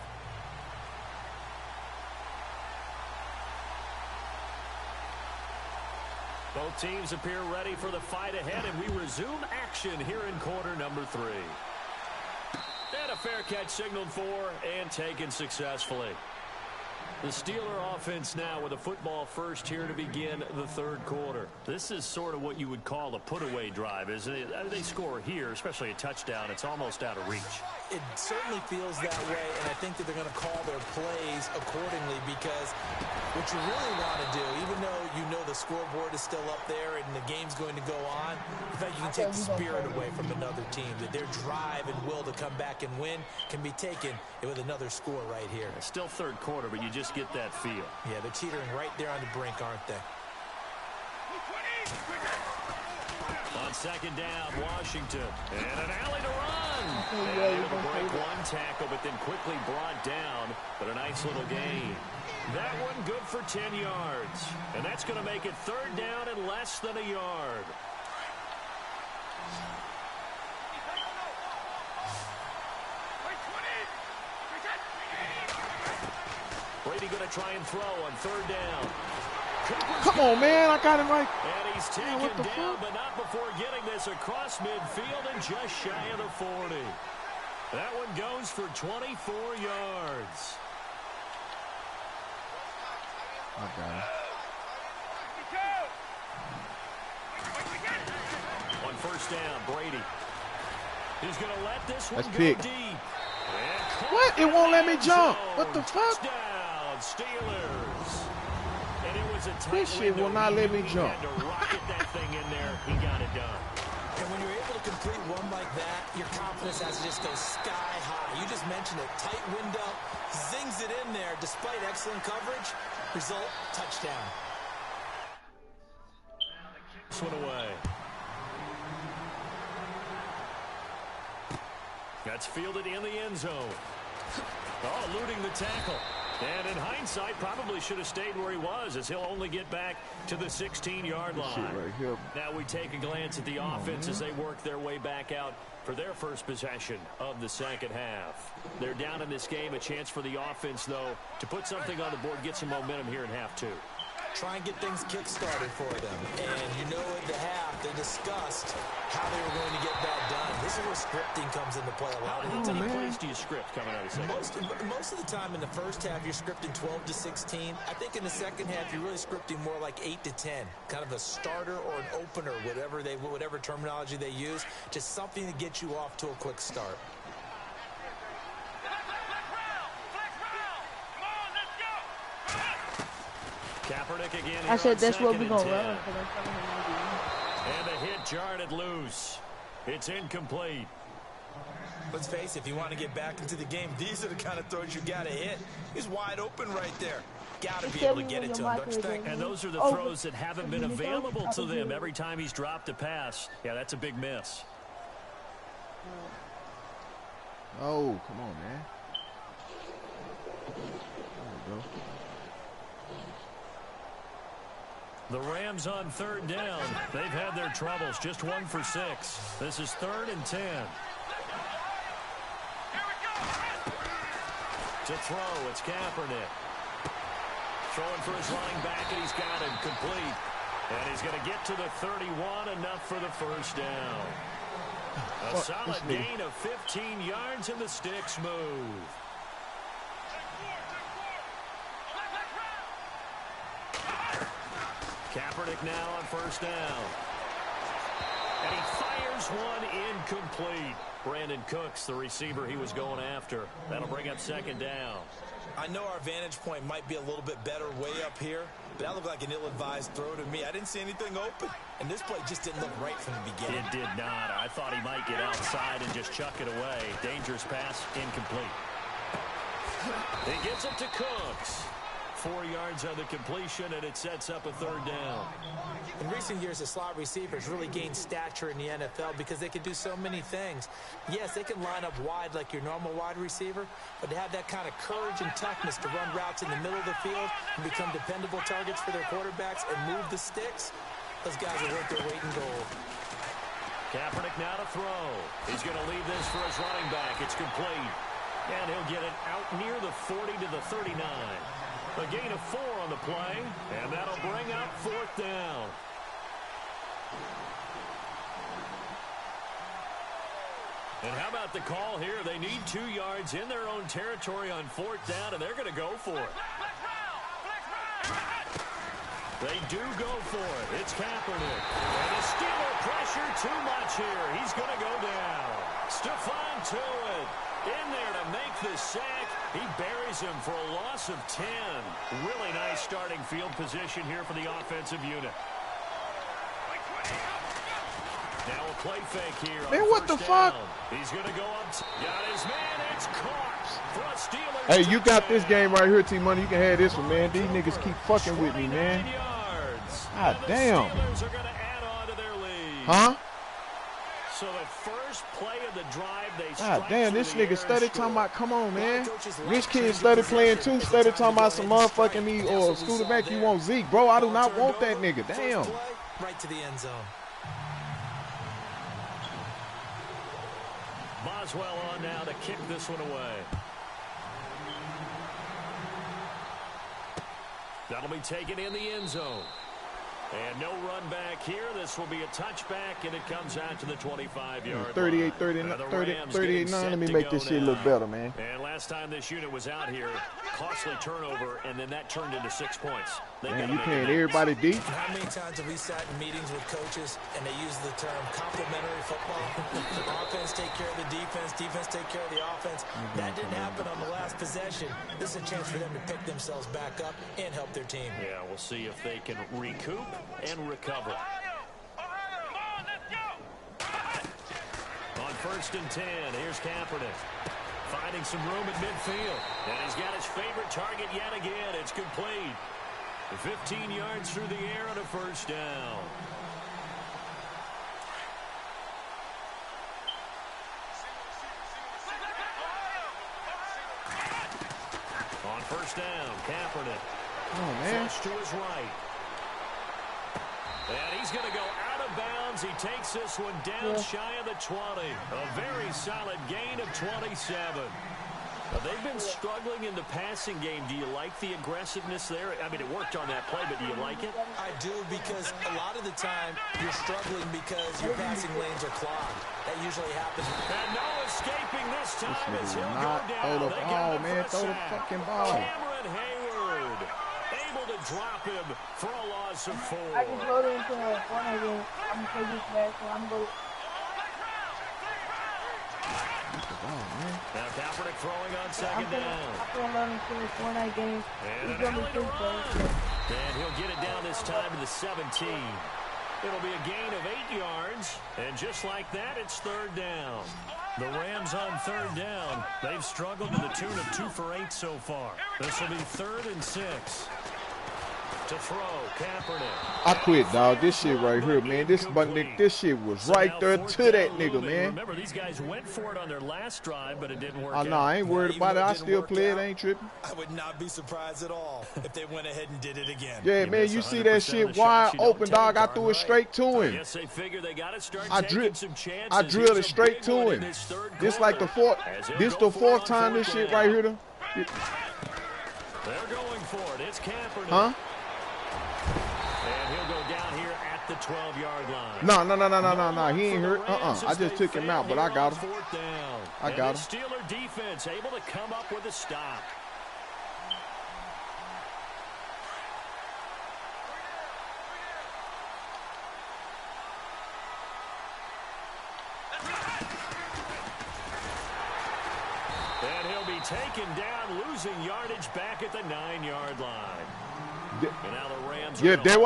[SPEAKER 4] Both teams appear ready for the fight ahead, and we resume action here in quarter number 3. And a fair catch signaled for and taken successfully. The Steeler offense now with a football first here to begin the third quarter. This is sort of what you would call a put-away drive, isn't it? They score here, especially a touchdown. It's almost out of reach.
[SPEAKER 5] It certainly feels that way, and I think that they're going to call their plays accordingly because what you really want to do, even though you know the scoreboard is still up there and the game's going to go on, in fact, you can take the spirit away from another team, that their drive and will to come back and win can be taken with another score right here.
[SPEAKER 4] It's still third quarter, but you just get that feel.
[SPEAKER 5] Yeah, they're teetering right there on the brink, aren't they?
[SPEAKER 4] On second down, Washington. And an alley to run. And able to break one tackle, but then quickly brought down. But a nice little gain. That one good for 10 yards. And that's going to make it third down and less than a yard. Brady going to try and throw on third down.
[SPEAKER 6] Come on, man. I got it right.
[SPEAKER 4] And he's taken down, but not before getting this across midfield and just shy of the 40. That one goes for 24 yards.
[SPEAKER 6] Okay.
[SPEAKER 4] On first down, Brady. He's going to let this one go
[SPEAKER 6] pick.
[SPEAKER 4] deep.
[SPEAKER 6] What? It won't let me jump. What the fuck?
[SPEAKER 4] Touchdown, Steelers. And it was a tight
[SPEAKER 6] This shit will not let me jump.
[SPEAKER 4] He had to rocket that thing in there. He got it done.
[SPEAKER 5] And when you're able to complete one like that, your confidence has to just go sky high. You just mentioned it. Tight window, zings it in there despite excellent coverage. Result, touchdown.
[SPEAKER 4] This one away. That's fielded in the end zone. Oh, eluding the tackle. And in hindsight, probably should have stayed where he was, as he'll only get back to the 16-yard line.
[SPEAKER 6] Right here.
[SPEAKER 4] Now we take a glance at the offense as they work their way back out for their first possession of the second half. They're down in this game. A chance for the offense, though, to put something on the board, get some momentum here in half 2.
[SPEAKER 5] Try and get things kick-started for them. And you know at the half, they discussed how they were going to get that done. This is where scripting comes into play a lot of the time.
[SPEAKER 4] How many plays do you script coming out of the second?
[SPEAKER 5] Most of the time in the first half, you're scripting 12 to 16. I think in the second half, you're really scripting more like 8 to 10. Kind of a starter or an opener, whatever terminology they use. Just something to get you off to a quick start.
[SPEAKER 4] Kaepernick again.
[SPEAKER 7] I said that's what we're going to run.
[SPEAKER 4] And the hit jarred it loose. It's incomplete.
[SPEAKER 5] Let's face it, if you want to get back into the game, these are the kind of throws you got to hit. He's wide open right there. Got to be able to get it to him, don't you think?
[SPEAKER 4] And those are the throws that haven't been available to them every time he's dropped a pass. Yeah, that's a big miss.
[SPEAKER 6] Oh, come on, man. There we go.
[SPEAKER 4] The Rams on third down. They've had their troubles. Just 1 for 6. This is 3rd and 10. To throw, it's Kaepernick. Throwing for his running back, and he's got it complete. And he's going to get to the 31, enough for the first down. A solid gain of 15 yards, and the sticks move. Kaepernick now on first down. And he fires one incomplete. Brandon Cooks, the receiver he was going after. That'll bring up second down.
[SPEAKER 5] I know our vantage point might be a little bit better way up here, but that looked like an ill-advised throw to me. I didn't see anything open, and this play just didn't look right from the beginning.
[SPEAKER 4] It did not. I thought he might get outside and just chuck it away. Dangerous pass, incomplete. He gets it to Cooks. 4 yards on the completion, and it sets up a third down.
[SPEAKER 5] In recent years, the slot receivers really gained stature in the NFL because they can do so many things. Yes, they can line up wide like your normal wide receiver, but to have that kind of courage and toughness to run routes in the middle of the field and become dependable targets for their quarterbacks and move the sticks, those guys are worth their weight in gold.
[SPEAKER 4] Kaepernick now to throw. He's going to leave this for his running back. It's complete. And he'll get it out near the 40 to the 39. A gain of 4 on the play, and that'll bring up fourth down. And how about the call here? They need 2 yards in their own territory on fourth down, and they're going to go for it. They do go for it. It's Kaepernick. And the Steeler pressure too much here. He's going to go down. Stephon Tuitt in there to make the sack. He buries him for a loss of 10. Really nice starting field position here for the offensive unit. Now a play fake here.
[SPEAKER 6] Man, what the fuck?
[SPEAKER 4] He's going to go up. Got his man. It's caught for a Steelers.
[SPEAKER 6] Hey, you got this game right here, T-Money. You can have this one, man. These niggas keep fucking with me, man. God damn. Huh?
[SPEAKER 4] So the first play of the drive, they
[SPEAKER 6] God damn, this nigga study talking about, come on, man. Rich kid study playing too, study talking about some motherfucking me or Scooter back, you want Zeke. Bro, I do not want that nigga. Damn.
[SPEAKER 5] Right to the end zone.
[SPEAKER 4] Boswell on now to kick this one away. That'll be taken in the end zone. And no run back here. This will be a touchback, and it comes out to the 25-yard
[SPEAKER 6] 38-39. Let me make this shit look better, man.
[SPEAKER 4] And last time this unit was out here, costly turnover, and then that turned into 6 points.
[SPEAKER 6] Man, you paying everybody deep?
[SPEAKER 5] How many times have we sat in meetings with coaches and they use the term complementary football? Offense take care of the defense, defense take care of the offense. That didn't happen on the last possession. This is a chance for them to pick themselves back up and help their team.
[SPEAKER 4] Yeah, we'll see if they can recoup and recover. On 1st and 10, here's Kaepernick. Finding some room at midfield. And he's got his favorite target yet again. It's complete. 15 yards through the air on a first down. On first down, Kaepernick.
[SPEAKER 6] Oh, man.
[SPEAKER 4] Flush to his right. And he's going to go out of bounds. He takes this one down shy of the 20. A very solid gain of 27. Now, they've been struggling in the passing game. Do you like the aggressiveness there? I mean, it worked on that play, but do you like it?
[SPEAKER 5] I do, because a lot of the time you're struggling because your passing lanes are clogged. That usually happens.
[SPEAKER 4] And no escaping this time as he'll go down.
[SPEAKER 6] Throw the ball, man. Throw the fucking ball.
[SPEAKER 4] Cameron Hayward able to drop him for a loss of 4.
[SPEAKER 7] I just loaded into a Fortnite game. I'm going to play this back, so I'm going to...
[SPEAKER 4] Now Kaepernick throwing on second down.
[SPEAKER 7] I'm going to load into a Fortnite game. He's going to be too close.
[SPEAKER 4] And he'll get it down this time to the 17. It'll be a gain of 8 yards. And just like that, it's third down. The Rams on third down. They've struggled to the tune of 2 for 8 so far. This will be 3rd and 6. To throw, Kaepernick.
[SPEAKER 6] I quit, dog. This shit right here, man. This shit was right there to that nigga, man.
[SPEAKER 4] Remember, these guys went for it on their last drive, but it didn't work
[SPEAKER 6] out. No, I ain't worried about it. I still play it. I ain't tripping.
[SPEAKER 5] I would not be surprised at all if they went ahead and did it again.
[SPEAKER 6] Yeah, man, you see that shit wide open, dog. I threw it straight to him.
[SPEAKER 4] Yes, they figure they got to start
[SPEAKER 6] taking
[SPEAKER 4] some chances.
[SPEAKER 6] I drilled it straight to him. This like the fourth. This the 4th time this shit right here.
[SPEAKER 4] They're going for it. It's Kaepernick.
[SPEAKER 6] Huh?
[SPEAKER 4] And he'll go down here at the 12-yard line.
[SPEAKER 6] No. He ain't hurt. I just took him out, but I got him. I got him.
[SPEAKER 4] Steeler defense able to come up with a stop. And he'll be taken down, losing yardage back at the 9-yard line. And now the Rams
[SPEAKER 6] that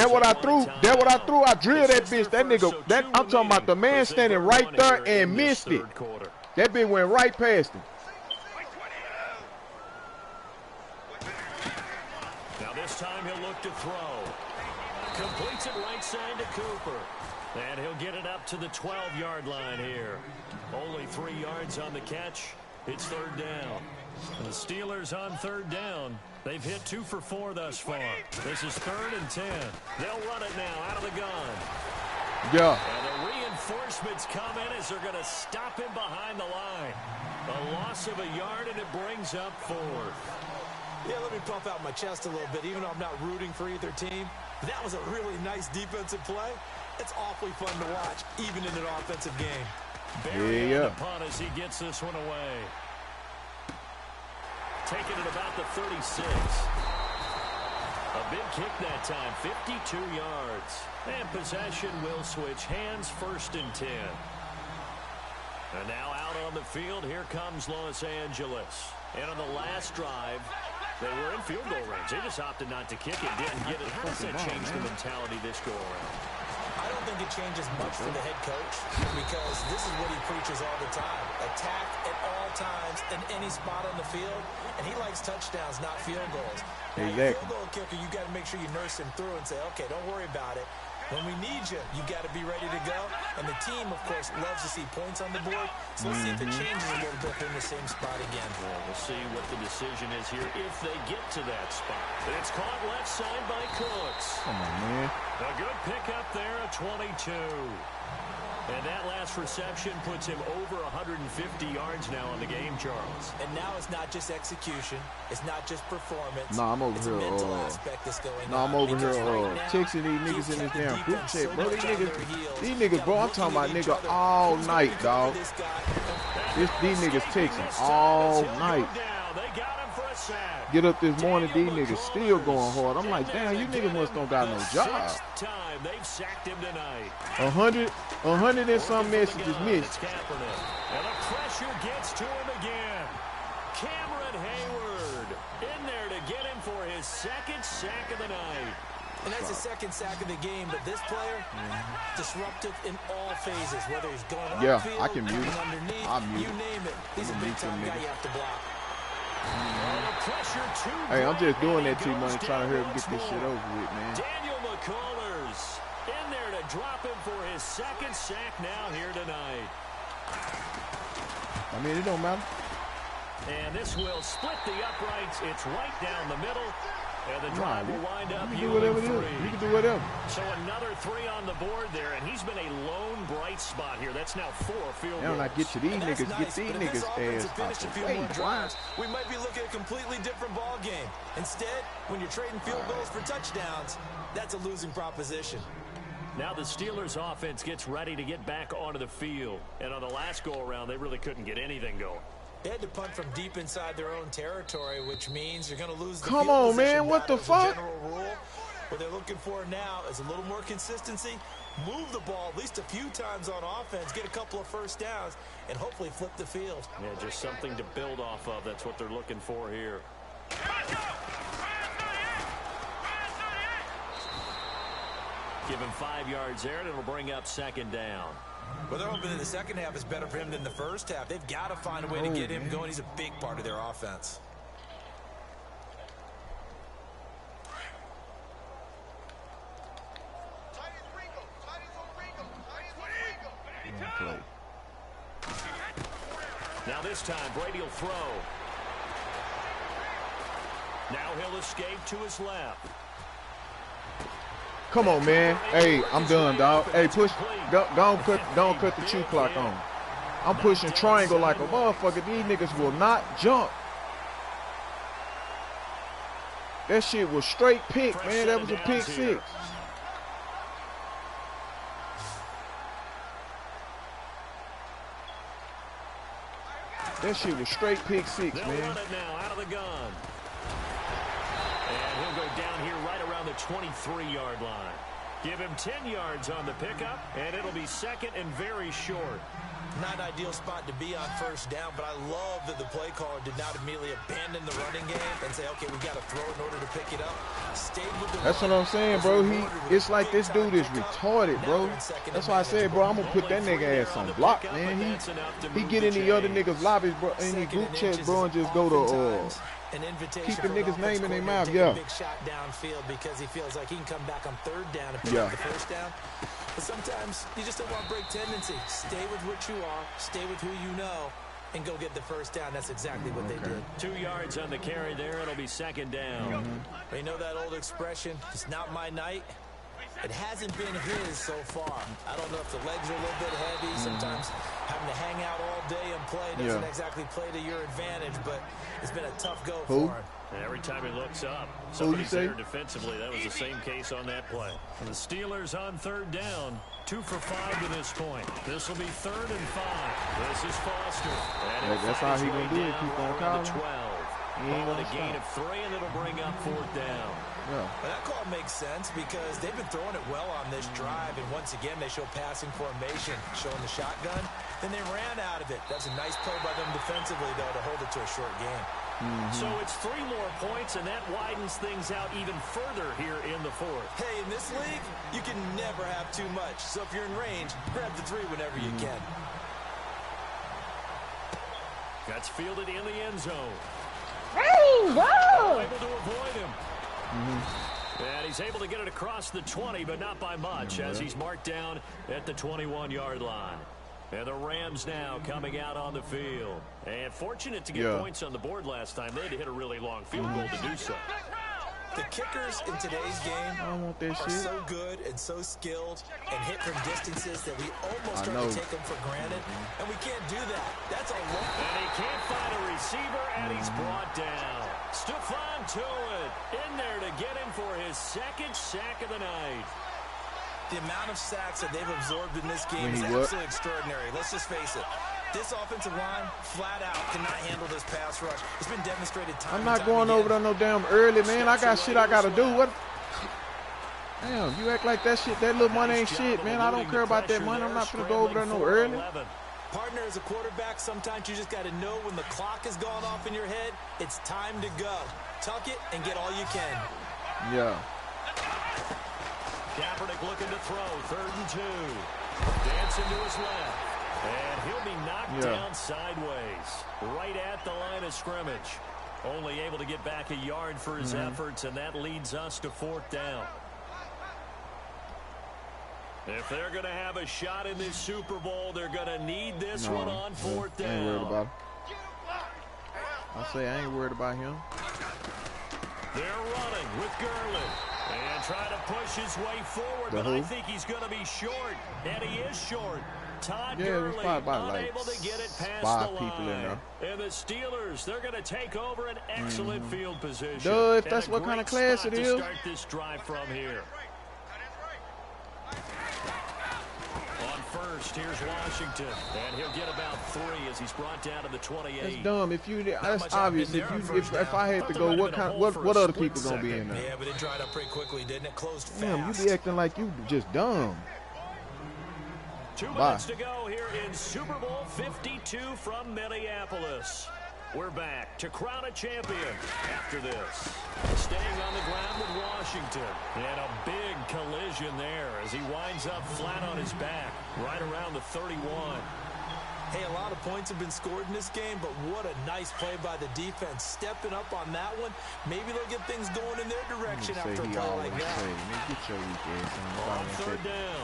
[SPEAKER 6] what I threw. That what I threw. I drilled that bitch. That nigga. I'm talking about the man standing right there and missed it. That bitch went right past him.
[SPEAKER 4] Now this time he'll look to throw. Completes it right side to Cooper. And he'll get it up to the 12-yard line here. Only 3 yards on the catch. It's 3rd down. The Steelers on 3rd down. They've hit 2 for 4 thus far. This is 3rd and 10. They'll run it now out of the gun.
[SPEAKER 6] Yeah.
[SPEAKER 4] And the reinforcements come in as they're going to stop him behind the line. A loss of a yard, and it brings up 4th.
[SPEAKER 5] Yeah, let me pump out my chest a little bit, even though I'm not rooting for either team. That was a really nice defensive play. It's awfully fun to watch, even in an offensive game.
[SPEAKER 4] Barry on the punt as he gets this one away. Taking it about the 36. A big kick that time, 52 yards. And possession will switch hands, 1st and 10. And now out on the field, here comes Los Angeles. And on the last drive, they were in field goal range. They just opted not to kick it, didn't get it. How does that change the mentality this go around?
[SPEAKER 5] I don't think it changes much for the head coach, because this is what he preaches all the time. Attack at all times in any spot on the field, and he likes touchdowns, not field goals. Now, your field goal kicker, you got to make sure you nurse him through and say, okay, don't worry about it. When we need you, you got to be ready to go. And the team, of course, loves to see points on the board. So let's see if it changes a little bit in the same spot again.
[SPEAKER 4] Well, we'll see what the decision is here if they get to that spot. And it's caught left side by Cooks.
[SPEAKER 6] Come on, man.
[SPEAKER 4] A good pickup there at 22. And that last reception puts him over 150 yards now in the game, Charles.
[SPEAKER 5] And now it's not just execution. It's not just performance.
[SPEAKER 6] Nah, I'm over
[SPEAKER 5] it's
[SPEAKER 6] here.
[SPEAKER 5] A mental aspect that's going
[SPEAKER 6] nah, I'm over here
[SPEAKER 5] right
[SPEAKER 6] texting these niggas in this damn group chat, bro. These niggas, bro, I'm talking about nigga all night, dog. These niggas texting all night. Get up this morning, these niggas still going hard. I'm like, damn, you niggas must don't got no job.
[SPEAKER 4] They've sacked him tonight.
[SPEAKER 6] 100 and some messages missed.
[SPEAKER 4] And the pressure gets to him again. Cameron Hayward in there to get him for his 2nd sack of the night.
[SPEAKER 5] And that's the 2nd sack of the game, but this player, disruptive in all phases, whether he's going upfield,
[SPEAKER 6] I can mute it.
[SPEAKER 5] Underneath,
[SPEAKER 6] I'll mute
[SPEAKER 5] you name it. He's a big-time guy you have to block.
[SPEAKER 6] Hey, I'm just doing that to you, man, trying to hurry up and get this shit over with, man.
[SPEAKER 4] Daniel McCullers in there to drop him for his 2nd sack now here tonight.
[SPEAKER 6] I mean, it don't matter.
[SPEAKER 4] And this will split the uprights. It's right down the middle. And the drive will wind up.
[SPEAKER 6] You can do whatever it is. You can do whatever.
[SPEAKER 4] So another 3 on the board there, and he's been a lone bright spot here. That's now 4 field goals.
[SPEAKER 6] Now when I get to these niggas,
[SPEAKER 5] nice,
[SPEAKER 6] get these niggas ass out the way.
[SPEAKER 5] We might be looking at a completely different ball game. Instead, when you're trading field goals for touchdowns, that's a losing proposition.
[SPEAKER 4] Now the Steelers offense gets ready to get back onto the field. And on the last go-around, they really couldn't get anything going.
[SPEAKER 5] They had to punt from deep inside their own territory, which means you're going to lose the
[SPEAKER 6] Come
[SPEAKER 5] field
[SPEAKER 6] on,
[SPEAKER 5] position
[SPEAKER 6] man. What the
[SPEAKER 5] battle as a
[SPEAKER 6] fuck?
[SPEAKER 5] general rule. What they're looking for now is a little more consistency, move the ball at least a few times on offense, get a couple of first downs, and hopefully flip the field.
[SPEAKER 4] Yeah, just something to build off of. That's what they're looking for here. Give him 5 yards there, and it'll bring up 2nd down.
[SPEAKER 5] Well, they're hoping that the second half is better for him than the first half. They've got to find a way to get him going. He's a big part of their offense.
[SPEAKER 4] Now this time, Brady will throw. Now he'll escape to his left.
[SPEAKER 6] Come on, man. Hey, I'm done, dog. Hey, push. Don't cut the chew clock on. I'm pushing triangle like a motherfucker. These niggas will not jump. That shit was straight pick, man. That was a pick six. That shit was straight pick six, man.
[SPEAKER 4] They'll run it now out of the gun. And he'll go down here right around the 23-yard line. Give him 10 yards on the pickup, and it'll be second and very short.
[SPEAKER 5] Not an ideal spot to be on first down, but I love that the play caller did not immediately abandon the running game and say, okay, we got to throw in order to pick it up. Stayed with the
[SPEAKER 6] That's what I'm saying, bro. It's like this dude is retarded, bro. That's why I said, bro, I'm gonna put that nigga ass on block, man. He get in the other niggas' lobbies, bro, in the group chats, bro, and just go to keep the niggas' name in their mouth, yeah.
[SPEAKER 5] Big shot downfield because he feels like he can come back on third down and pick up the first down. But sometimes you just don't want to break tendency. Stay with what you are, stay with who you know, and go get the first down. That's exactly what they did.
[SPEAKER 4] 2 yards on the carry there. It'll be second down.
[SPEAKER 5] You know that old expression, it's not my night? It hasn't been his so far. I don't know if the legs are a little bit heavy. Sometimes having to hang out all day and play doesn't exactly play to your advantage, but it's been a tough go for him.
[SPEAKER 4] And every time he looks up, somebody's there defensively. That was the same case on that play. And the Steelers on third down, 2 for 5 to this point. This will be 3rd and 5. This is Foster.
[SPEAKER 6] That's how he gonna do it. Keep on calling.
[SPEAKER 4] 12. A gain of 3, and it'll bring up 4th down.
[SPEAKER 5] Well, that call makes sense because they've been throwing it well on this drive, and once again they show passing formation, showing the shotgun. Then they ran out of it. That's a nice play by them defensively, though, to hold it to a short game.
[SPEAKER 4] So it's 3 more points, and that widens things out even further here in the 4th.
[SPEAKER 5] Hey, in this league, you can never have too much. So if you're in range, grab the 3 whenever you can.
[SPEAKER 4] That's fielded in the end zone.
[SPEAKER 7] Hey, whoa!
[SPEAKER 4] Able to avoid him. And he's able to get it across the 20, but not by much, as he's marked down at the 21-yard line. And the Rams now coming out on the field. And fortunate to get points on the board last time. They had to hit a really long field goal to do so.
[SPEAKER 5] The kickers in today's game are so good and so skilled and hit from distances that we almost try to take them for granted. And we can't do that. That's a lot.
[SPEAKER 4] And he can't find a receiver, and he's brought down. Stephon Tuitt in there to get him for his 2nd sack of the night.
[SPEAKER 5] The amount of sacks that they've absorbed in this game is absolutely extraordinary. Let's just face it. This offensive line, flat out, cannot handle this pass rush. It's been demonstrated time
[SPEAKER 6] I'm not going over there no damn early, man. I got shit I got to do. What? Damn, you act like that shit, that little money ain't shit, man. I don't care about that money. I'm not going to go over there no early.
[SPEAKER 5] Partner, as a quarterback, sometimes you just got to know when the clock has gone off in your head, it's time to go. Tuck it and get all you can.
[SPEAKER 6] Yeah.
[SPEAKER 4] Kaepernick looking to throw, 3rd and 2. Dancing to his left. And he'll be knocked down sideways, right at the line of scrimmage. Only able to get back a yard for his efforts, and that leads us to 4th down. If they're going to have a shot in this Super Bowl, they're going to need this one on 4th down.
[SPEAKER 6] I ain't worried about him. I ain't worried about him.
[SPEAKER 4] They're running with Gurley. And trying to push his way forward, but I think he's going to be short. And he is short. Todd Gurley unable to get it past the line. And the Steelers, they're going to take over an excellent field position.
[SPEAKER 6] Duh, if that's what kind of class it is.
[SPEAKER 4] To start this drive from here. On first, here's Washington. And he'll get about 3 as he's brought down to the 28.
[SPEAKER 6] That's dumb. That's obvious. If I had to go, what other people gonna be in there?
[SPEAKER 5] Yeah, but it dried up pretty quickly, didn't it? Closed fast.
[SPEAKER 6] Damn, you be acting like you just dumb.
[SPEAKER 4] 2 minutes to go here in Super Bowl 52 from Minneapolis. We're back to crown a champion after this. Staying on the ground with Washington. And a big collision there as he winds up flat on his back right around the 31.
[SPEAKER 5] Hey, a lot of points have been scored in this game, but what a nice play by the defense. Stepping up on that one. Maybe they'll get things going in their direction after a play like that.
[SPEAKER 6] Get your weak ass on
[SPEAKER 4] 3rd down.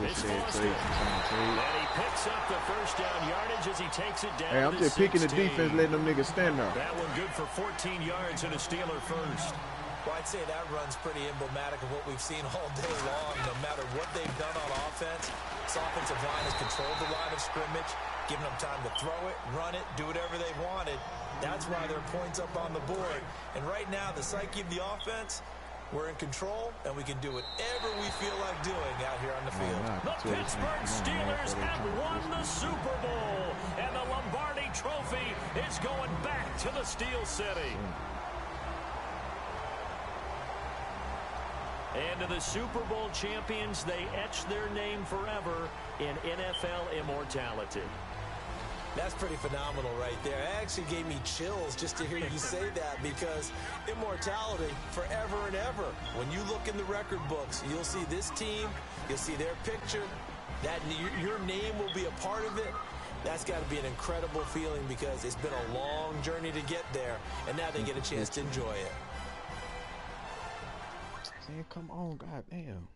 [SPEAKER 6] It's Foster.
[SPEAKER 4] And he picks up the first down yardage as he takes it down.
[SPEAKER 6] Hey, I'm just picking the defense, letting them niggas stand there.
[SPEAKER 4] That one good for 14 yards and a Steeler first.
[SPEAKER 5] Well, I'd say that run's pretty emblematic of what we've seen all day long. No matter what they've done on offense, this offensive line has controlled the line of scrimmage. giving them time to throw it, run it, do whatever they wanted. That's why there are points up on the board. And right now, the psyche of the offense, we're in control, and we can do whatever we feel like doing out here on the field.
[SPEAKER 4] The Pittsburgh Steelers have won the Super Bowl, and the Lombardi Trophy is going back to the Steel City. And to the Super Bowl champions, they etch their name forever in NFL immortality.
[SPEAKER 5] That's pretty phenomenal right there. It actually gave me chills just to hear you say that, because immortality forever and ever. When you look in the record books, you'll see this team, you'll see their picture, that your name will be a part of it. That's got to be an incredible feeling, because it's been a long journey to get there, and now they get a chance to enjoy it.
[SPEAKER 6] Man, come on, goddamn.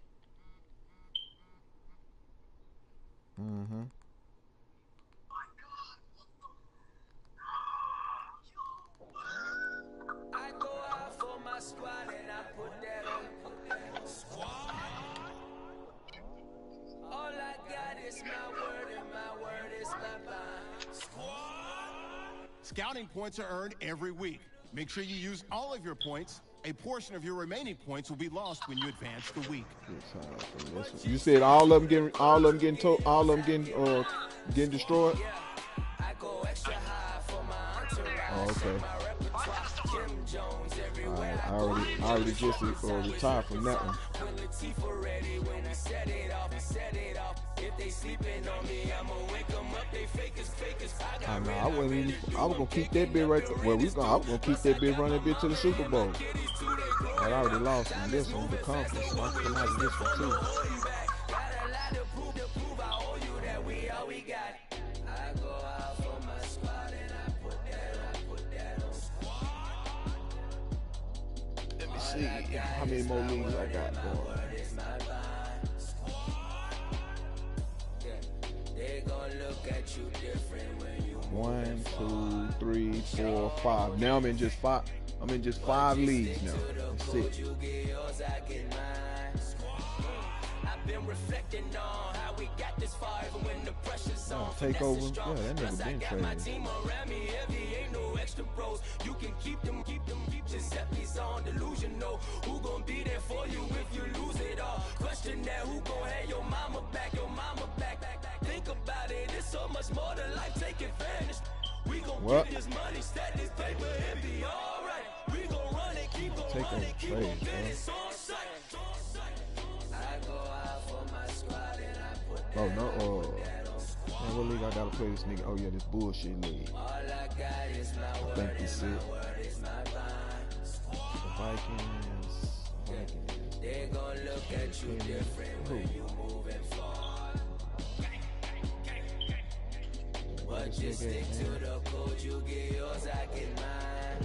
[SPEAKER 1] I go out for my squad and I put that on squad. All I got is my word and my word is my bond. Squad.
[SPEAKER 3] Scouting points are earned every week. Make sure you use all of your points. A portion of your remaining points will be lost when you advance the week.
[SPEAKER 6] You said all of them getting destroyed. Oh, okay. I already just retired from that one. I was gonna keep that bit right there. Well, I was gonna keep that bit running bit to the Super Bowl. But I already lost in this one, the conference. So I can come out of this one too. Let me see how many more leagues I got going. One, two, three, 4, 5. Now I'm in just 5. I'm in just 5 leagues now. That's it. Oh, take over. Yeah, that nigga been traded. You can keep them, Giuseppe's on delusion. No, who gon' be there for you if you lose it all? Question that, who gon' have your mama back? Think about it, it's so much more than life, take advantage. We gon' get this money, stack this paper, and be alright. We gon' run it, keep on running, keep on finish on sight. I go out for my squad and I put that man, what league I gotta play this nigga? Oh yeah, this bullshit league. I think this is it. The Vikings. They're gonna look at you different when you moving forward. But you stick to the code, you get yours, I get mine.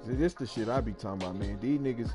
[SPEAKER 6] See, this the shit I be talking about, man. These niggas.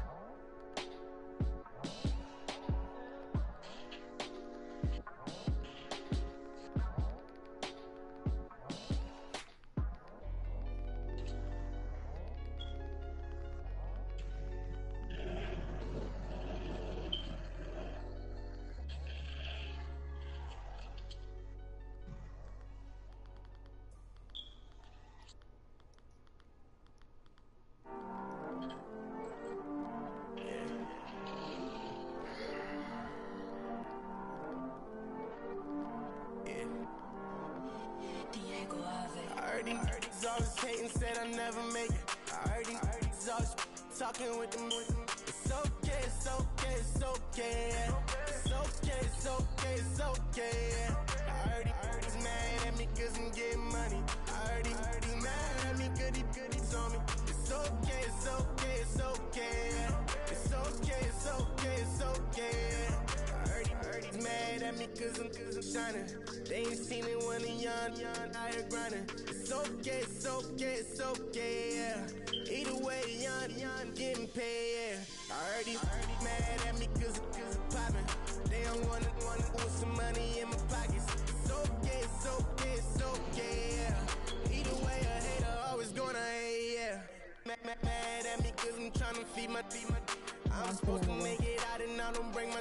[SPEAKER 1] Talking with them, it's okay, it's okay, it's okay, it's okay. I heard he's mad at me cause I'm getting money. I heard he's mad at me cause he's on me. It's okay, it's okay, it's okay. It's okay, it's okay, it's okay. I heard he's mad at me cause I'm shining. They ain't seen it when I'm young, out here grinding. It's okay, it's okay, it's okay, yeah. Either way, young, getting paid, yeah. I heard he's mad at me cause I'm poppin'. They don't wanna put some money in my pockets. It's okay, it's okay, it's okay, yeah. Either way, a hater always gonna hate, yeah. Mad at me cause I'm tryna feed my I'm supposed to make it out and I don't bring my